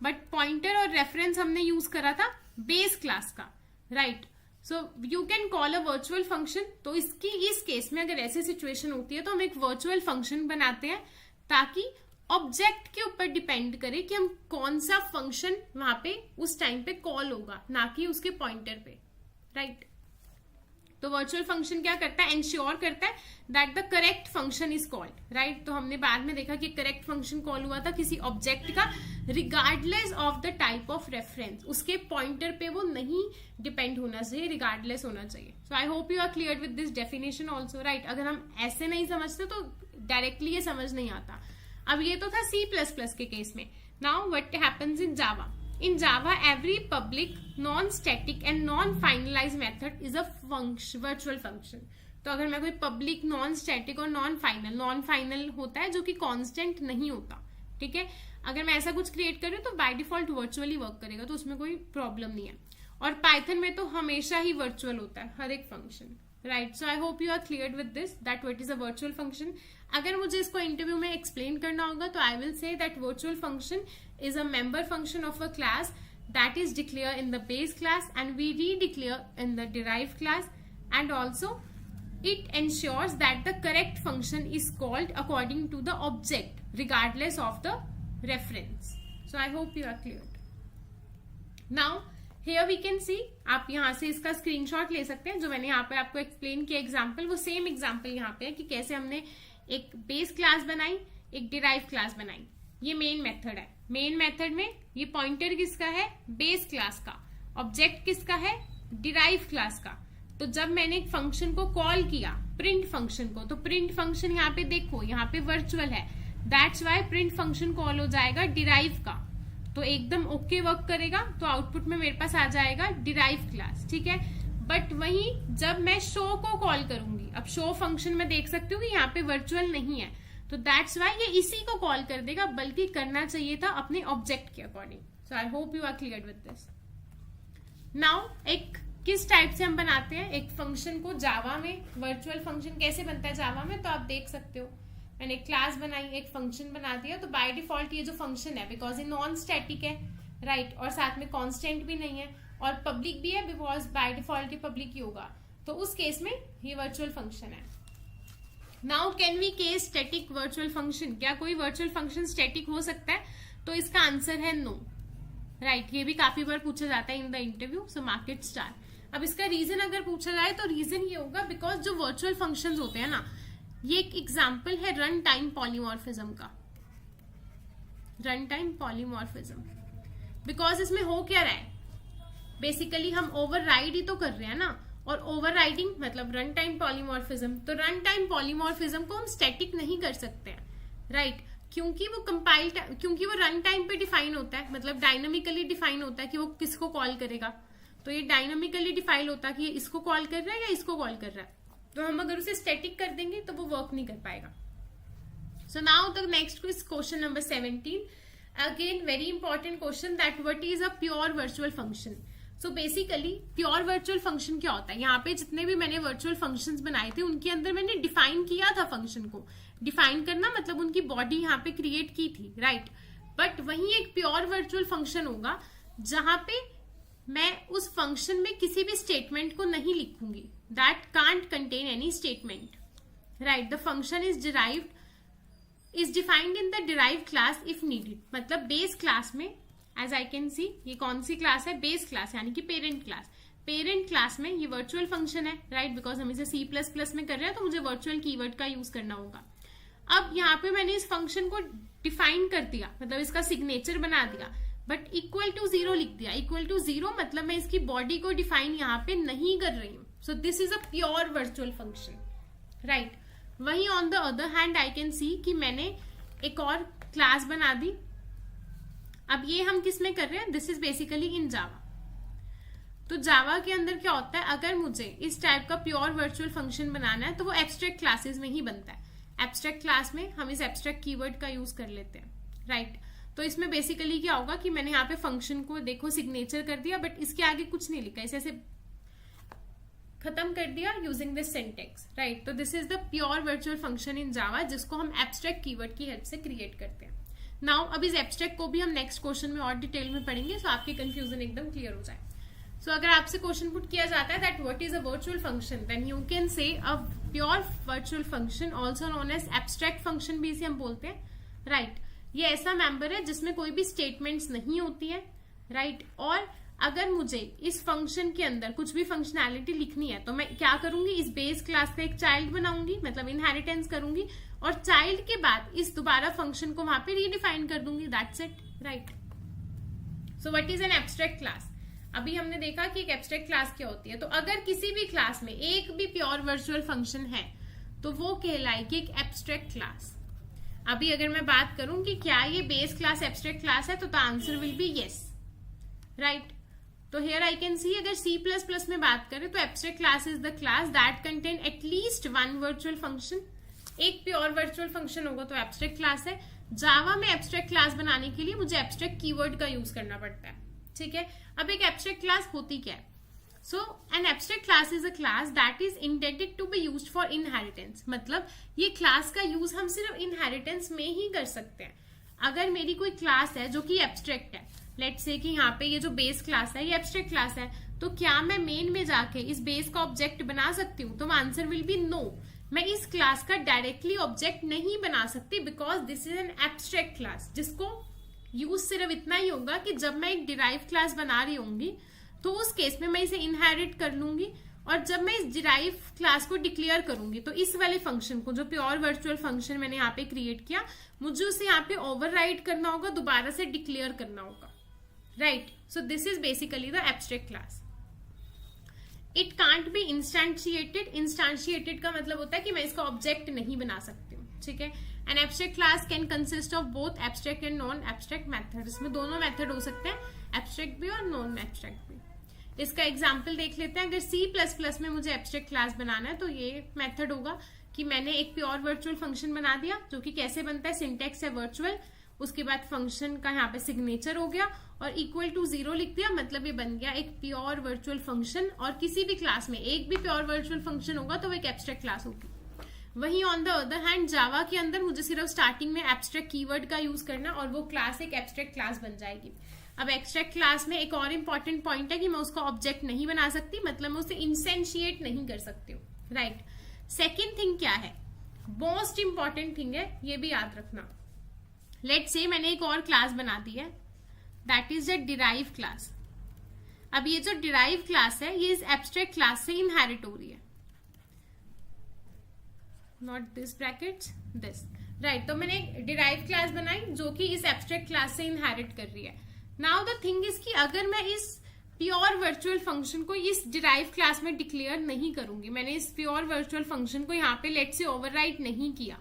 [SPEAKER 2] बट पॉइंटर और रेफरेंस हमने यूज करा था बेस क्लास का, right. So you can call a virtual function. तो इस केस में अगर ऐसी सिचुएशन होती है तो हम एक वर्चुअल फंक्शन बनाते हैं ताकि ऑब्जेक्ट के ऊपर डिपेंड करे कि हम कौन सा फंक्शन वहां पे उस टाइम पे कॉल होगा, ना कि उसके पॉइंटर पे, राइट। तो वर्चुअल फंक्शन क्या करता है, इंश्योर करता है that the correct function is called, right. तो हमने बाद में देखा कि करेक्ट फंक्शन कॉल हुआ था किसी ऑब्जेक्ट का regardless of the type of reference, उसके पॉइंटर पे वो नहीं डिपेंड होना चाहिए, रिगार्डलेस होना चाहिए। So I hope you are clear with this definition also, right. अगर हम ऐसे नहीं समझते तो डायरेक्टली ये समझ नहीं आता। अब ये तो था C++ के केस में। Now what happens in Java. In Java, every public, non-static and non-finalized method is a virtual function. तो अगर मैं कोई पब्लिक, नॉन स्टैटिक और नॉन फाइनल होता है जो कि कांस्टेंट नहीं होता, ठीक है। अगर मैं ऐसा कुछ क्रिएट कर रही हूँ तो बाय डिफॉल्ट वर्चुअली वर्क करेगा, तो उसमें कोई प्रॉब्लम नहीं है। और पाइथन में तो हमेशा ही वर्चुअल होता है हर एक function, right. So I hope you are clear with this that what is a virtual function. अगर मुझे इसको इंटरव्यू में एक्सप्लेन करना होगा तो I will say that virtual function is a member function of a class that is declared in the base class and we redeclare in the derived class, and also it ensures that the correct function is called according to the object regardless of the reference. So I hope you are clear. Now here we can see, आप यहाँ से इसका screenshot ले सकते हैं, जो मैंने यहाँ पे आपको एक्सप्लेन किया एग्जाम्पल, वो सेम एग्जाम्पल यहाँ पे है कि कैसे हमने एक बेस क्लास बनाई, एक डिराइव क्लास बनाई। ये मेन मेथड है। मेन मेथड में ये पॉइंटर किसका है, बेस क्लास का, ऑब्जेक्ट किसका है, डिराइव क्लास का। तो जब मैंने एक फंक्शन को कॉल किया, प्रिंट फंक्शन को, तो प्रिंट फंक्शन यहाँ पे देखो, यहाँ पे वर्चुअल है, that's Y print function call हो जाएगा डिराइव का, तो एकदम ओके वर्क करेगा। तो आउटपुट में मेरे पास आ जाएगा डिराइव क्लास, ठीक है। बट वहीं जब मैं शो को कॉल करूंगी, अब शो फंक्शन में देख सकती हूँ कि यहाँ पे वर्चुअल नहीं है, तो दैट्स वाई ये इसी को कॉल कर देगा, बल्कि करना चाहिए था अपने ऑब्जेक्ट के according. So I hope you are clear with this. Now एक किस टाइप से हम बनाते हैं एक फंक्शन को जावा में, वर्चुअल फंक्शन कैसे बनता है जावा में, तो आप देख सकते हो मैंने एक क्लास बनाई, एक फंक्शन बना दिया। तो बाय डिफॉल्ट ये जो फंक्शन है, बिकॉज ये नॉन स्टैटिक है, राइट, और साथ में कॉन्स्टेंट भी नहीं है और पब्लिक भी है, बिकॉज बाय डिफॉल्ट ये पब्लिक ही होगा, तो उस केस में ये वर्चुअल फंक्शन है। Now can we case static virtual function, क्या कोई वर्चुअल फंक्शन स्टैटिक हो सकता है, तो इसका आंसर है नो, राइट। ये भी काफी बार पूछा जाता है in the interview, so mark it star. अब इसका रीजन अगर पूछा जाए तो रीजन ये होगा बिकॉज जो वर्चुअल फंक्शंस होते हैं ना, ये एक एग्जांपल है रन टाइम पॉलीमॉर्फिज्म का, रन टाइम पॉलीमॉर्फिज्म। बिकॉज इसमें हो क्या रहा है, बेसिकली हम ओवरराइड ही तो कर रहे हैं ना, और ओवरराइडिंग मतलब रन टाइम पॉलीमॉर्फिज्म। तो रन टाइम पॉलीमॉर्फिज्म को हम स्टैटिक नहीं कर सकते हैं, राइट, क्योंकि वो रन टाइम पे डिफाइन होता है, मतलब डायनामिकली डिफाइन होता है कि वो किसको कॉल करेगा। तो ये डायनामिकली डिफाइन होता है कि ये इसको कॉल कर रहा है या इसको कॉल कर रहा है। तो हम अगर उसे स्टैटिक कर देंगे तो वो वर्क नहीं कर पाएगा। So now the next is question number 17. Again, very important question that what is a pure virtual function? So basically pure virtual function क्या होता है? यहाँ पे जितने भी मैंने वर्चुअल फंक्शंस बनाए थे उनके अंदर मैंने डिफाइन किया था फंक्शन को. डिफाइन करना मतलब उनकी बॉडी यहाँ पे क्रिएट की थी, राइट? बट वही एक प्योर वर्चुअल फंक्शन होगा जहां पे मैं उस फंक्शन में किसी भी स्टेटमेंट को नहीं लिखूंगी. That can't contain any statement, right? The function is defined in the derived class if needed. मतलब बेस क्लास में, एज आई कैन सी, ये कौन सी क्लास है? बेस क्लास, यानी कि पेरेंट क्लास. पेरेंट क्लास में ये वर्चुअल फंक्शन है, राइट? बिकॉज हम इसे C++ में कर रहे हैं तो मुझे वर्चुअल कीवर्ड का यूज करना होगा. अब यहाँ पे मैंने इस फंक्शन को डिफाइन कर दिया, मतलब इसका सिग्नेचर बना दिया, बट इक्वल टू 0 लिख दिया. इक्वल टू 0 मतलब मैं इसकी बॉडी को डिफाइन यहाँ पे नहीं कर रही हूँ. So this is a pure virtual function, right? वहीं on the other hand I can see कि मैंने एक और क्लास बना दी. अब ये हम किस में कर रहे हैं? दिस इज बेसिकली इन जावा. तो जावा के अंदर क्या होता है, अगर मुझे इस टाइप का प्योर वर्चुअल फंक्शन बनाना है तो वो एब्स्ट्रैक्ट क्लासेस में ही बनता है. एब्स्ट्रैक्ट क्लास में हम इस एब्स्ट्रैक्ट कीवर्ड का यूज कर लेते हैं, राइट? तो इसमें बेसिकली क्या होगा कि मैंने यहाँ पे फंक्शन को देखो सिग्नेचर कर दिया, बट इसके आगे कुछ नहीं लिखा, इसे ऐसे खत्म कर दिया यूजिंग दिस सिंटेक्स, राइट? तो this is the pure virtual function in Java जिसको हम एब्स्ट्रैक्ट कीवर्ड की हेल्प से क्रिएट करते हैं. नाउ अब इस एब्स्ट्रैक्ट को भी हम नेक्स्ट क्वेश्चन में और डिटेल में पढ़ेंगे, सो आपकी कंफ्यूजन एकदम क्लियर हो जाए. सो अगर आपसे क्वेश्चन पुट किया जाता है that what is a virtual function, then you can say a pure virtual function, also known as abstract function भी इसे हम बोलते हैं, राइट? ये ऐसा मेंबर है जिसमें कोई भी स्टेटमेंट्स नहीं होती है, राइट? और अगर मुझे इस फंक्शन के अंदर कुछ भी फंक्शनैलिटी लिखनी है तो मैं क्या करूंगी, इस बेस क्लास का एक चाइल्ड बनाऊंगी, मतलब इनहेरिटेंस करूंगी, और चाइल्ड के बाद इस दोबारा फंक्शन को वहां पे रीडिफाइन कर दूंगी. That's it, right? So what is N abstract class? अभी हमने देखा कि एक एब्स्ट्रैक्ट क्लास क्या होती है. तो अगर किसी भी क्लास में एक भी प्योर वर्चुअल फंक्शन है तो वो कहलाएगी एक एब्स्ट्रैक्ट क्लास. अभी अगर मैं बात करूं कि क्या ये बेस क्लास एब्स्ट्रैक्ट क्लास है, तो the answer will B yes, right? तो हियर आई कैन सी, अगर C++ में बात करें तो abstract class is the class that contain at least one virtual function. एक प्योर वर्चुअल फंक्शन होगा तो एब्स्ट्रैक्ट क्लास है. जावा में एब्स्ट्रैक्ट क्लास बनाने के लिए मुझे एब्स्ट्रैक्ट कीवर्ड का यूज करना पड़ता है, ठीक है? अब एक एब्स्ट्रैक्ट क्लास होती क्या है? So an abstract class is a class that is intended to be used for inheritance. मतलब ये क्लास का यूज हम सिर्फ इनहेरिटेंस में ही कर सकते हैं. अगर मेरी कोई क्लास है जो कि एब्स्ट्रैक्ट है, लेट्स से कि यहाँ पे ये जो बेस क्लास है ये एब्स्ट्रैक्ट क्लास है, तो क्या मैं मेन में जाके इस बेस का ऑब्जेक्ट बना सकती हूँ? तो आंसर विल बी नो. मैं इस क्लास का डायरेक्टली ऑब्जेक्ट नहीं बना सकती because this is an abstract class, जिसको यूज सिर्फ इतना ही होगा कि जब मैं एक डिराइव क्लास बना रही होंगी तो उस केस में मैं इसे इनहेरिट कर लूंगी, और जब मैं इस डिराइव क्लास को डिक्लेयर करूंगी तो इस वाले फंक्शन को, जो प्योर वर्चुअल फंक्शन मैंने यहाँ पे क्रिएट किया, मुझे उसे यहाँ पे ओवरराइड करना होगा, दोबारा से डिक्लेयर करना होगा, राइट? So this is basically the abstract class. It can't be instantiated. Instantiated का मतलब होता है कि मैं इसका ऑब्जेक्ट नहीं बना सकती हूँ, ठीक है? N abstract class can consist of both abstract and non abstract method. इसमें दोनों मेथड हो सकते हैं, एब्स्ट्रैक्ट भी और नॉन एब्स्ट्रैक्ट भी. इसका एग्जाम्पल देख लेते हैं. अगर C++ में मुझे एब्स्ट्रैक्ट क्लास बनाना है तो ये मेथड होगा कि मैंने एक प्योर वर्चुअल फंक्शन बना दिया, जो कि कैसे बनता है, सिंटेक्स है वर्चुअल, उसके बाद फंक्शन का यहाँ पे सिग्नेचर हो गया और इक्वल टू 0 लिख दिया, मतलब ये बन गया एक प्योर वर्चुअल फंक्शन. और किसी भी क्लास में एक भी प्योर वर्चुअल फंक्शन होगा तो वो एक एब्स्ट्रैक्ट क्लास होगी. वहीं ऑन द अदर हैंड जावा के अंदर मुझे सिर्फ स्टार्टिंग में एब्स्ट्रैक्ट कीवर्ड का यूज करना और वो क्लास एक एब्स्ट्रैक्ट क्लास बन जाएगी. अब एब्स्ट्रैक्ट क्लास में एक और इंपॉर्टेंट पॉइंट है कि मैं उसका ऑब्जेक्ट नहीं बना सकती, मतलब मैं उसे इंस्टेंशिएट नहीं कर सकती हूँ, राइट? सेकेंड थिंग क्या है, मोस्ट इंपॉर्टेंट थिंग है, ये भी याद रखना. लेट्स से मैंने एक और क्लास बना दी है, that is a derive class. अब ये जो डिराइव क्लास है ये इस एब्स्ट्रैक्ट क्लास से इनहेरिट हो रही है, not this brackets, this, right? तो मैंने एक डिराइव क्लास बनाई जो कि इस एब्स्ट्रैक्ट क्लास से इनहेरिट कर रही है. नाउ द थिंग इज कि अगर मैं इस प्योर वर्चुअल फंक्शन को इस डिराइव क्लास में डिक्लेयर नहीं करूंगी, मैंने इस प्योर वर्चुअल फंक्शन को यहाँ पे लेट से ओवरराइड नहीं किया,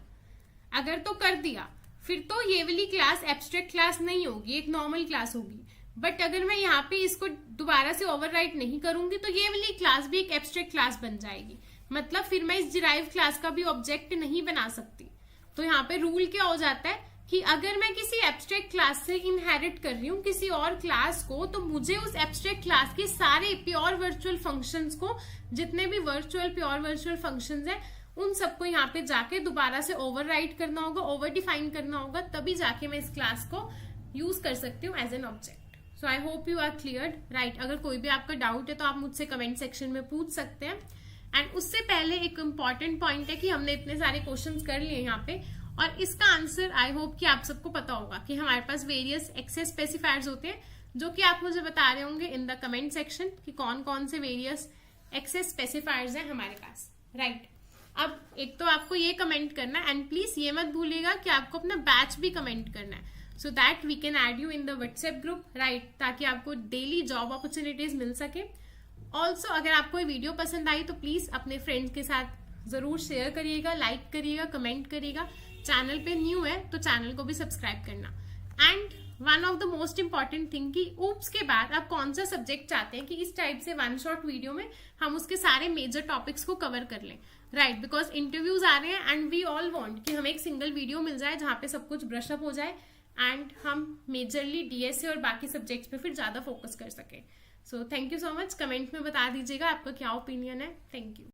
[SPEAKER 2] अगर तो कर दिया, फिर तो ये वाली क्लास एब्स्ट्रैक्ट क्लास नहीं होगी, एक नॉर्मल क्लास होगी. बट अगर मैं यहाँ पे इसको दोबारा से ओवरराइड नहीं करूंगी तो ये वाली क्लास भी एक एब्स्ट्रैक्ट क्लास बन जाएगी. मतलब फिर मैं इस डिराइव क्लास का भी ऑब्जेक्ट नहीं बना सकती. तो यहाँ पे रूल क्या हो जाता है कि अगर मैं किसी एब्स्ट्रैक्ट क्लास से इनहेरिट कर रही हूँ किसी और क्लास को, तो मुझे उस एब्स्ट्रैक्ट क्लास के सारे प्योर वर्चुअल फंक्शंस को, जितने भी प्योर वर्चुअल फंक्शंस हैं, उन सबको यहाँ पे जाके दोबारा से ओवरराइट करना होगा, ओवर डिफाइन करना होगा, तभी जाके मैं इस क्लास को यूज कर सकती हूँ as an object. So I hope you are clear, right. अगर कोई भी आपका डाउट है तो आप मुझसे कमेंट सेक्शन में पूछ सकते हैं। एंड उससे पहले एक इम्पॉर्टेंट पॉइंट है कि हमने इतने सारे क्वेश्चन कर लिए यहाँ पे, और इसका आंसर आई होप कि आप सबको पता होगा कि हमारे पास वेरियस एक्सेस स्पेसिफायर्स होते हैं, जो कि आप मुझे बता रहे होंगे इन द कमेंट सेक्शन कि कौन कौन से वेरियस एक्सेस स्पेसिफायर्स हैं हमारे पास, राइट। अब एक तो आपको ये कमेंट करना है, एंड प्लीज ये मत भूलिएगा कि आपको अपना बैच भी कमेंट करना है, so that we can add you in the WhatsApp group, right, ताकि आपको डेली जॉब अपॉर्चुनिटीज मिल सके। ऑल्सो अगर आपको ये वीडियो पसंद आई तो प्लीज अपने फ्रेंड्स के साथ जरूर शेयर करिएगा, लाइक करिएगा, कमेंट करिएगा। चैनल पे न्यू है तो चैनल को भी सब्सक्राइब करना। And one of the most important thing कि ऊप्स के बाद आप कौन सा सब्जेक्ट चाहते हैं कि इस टाइप से वन शॉट वीडियो में हम उसके सारे मेजर टॉपिक्स को कवर कर लें, राइट, बिकॉज इंटरव्यूज आ रहे हैं एंड वी ऑल वांट कि हमें एक सिंगल वीडियो मिल जाए जहां पे सब कुछ ब्रशअप हो जाए एंड हम मेजरली डीएसए और बाकी सब्जेक्ट्स पे फिर ज्यादा फोकस कर सकें। So thank you so much. Comment में बता दीजिएगा आपका क्या ओपिनियन है। Thank you.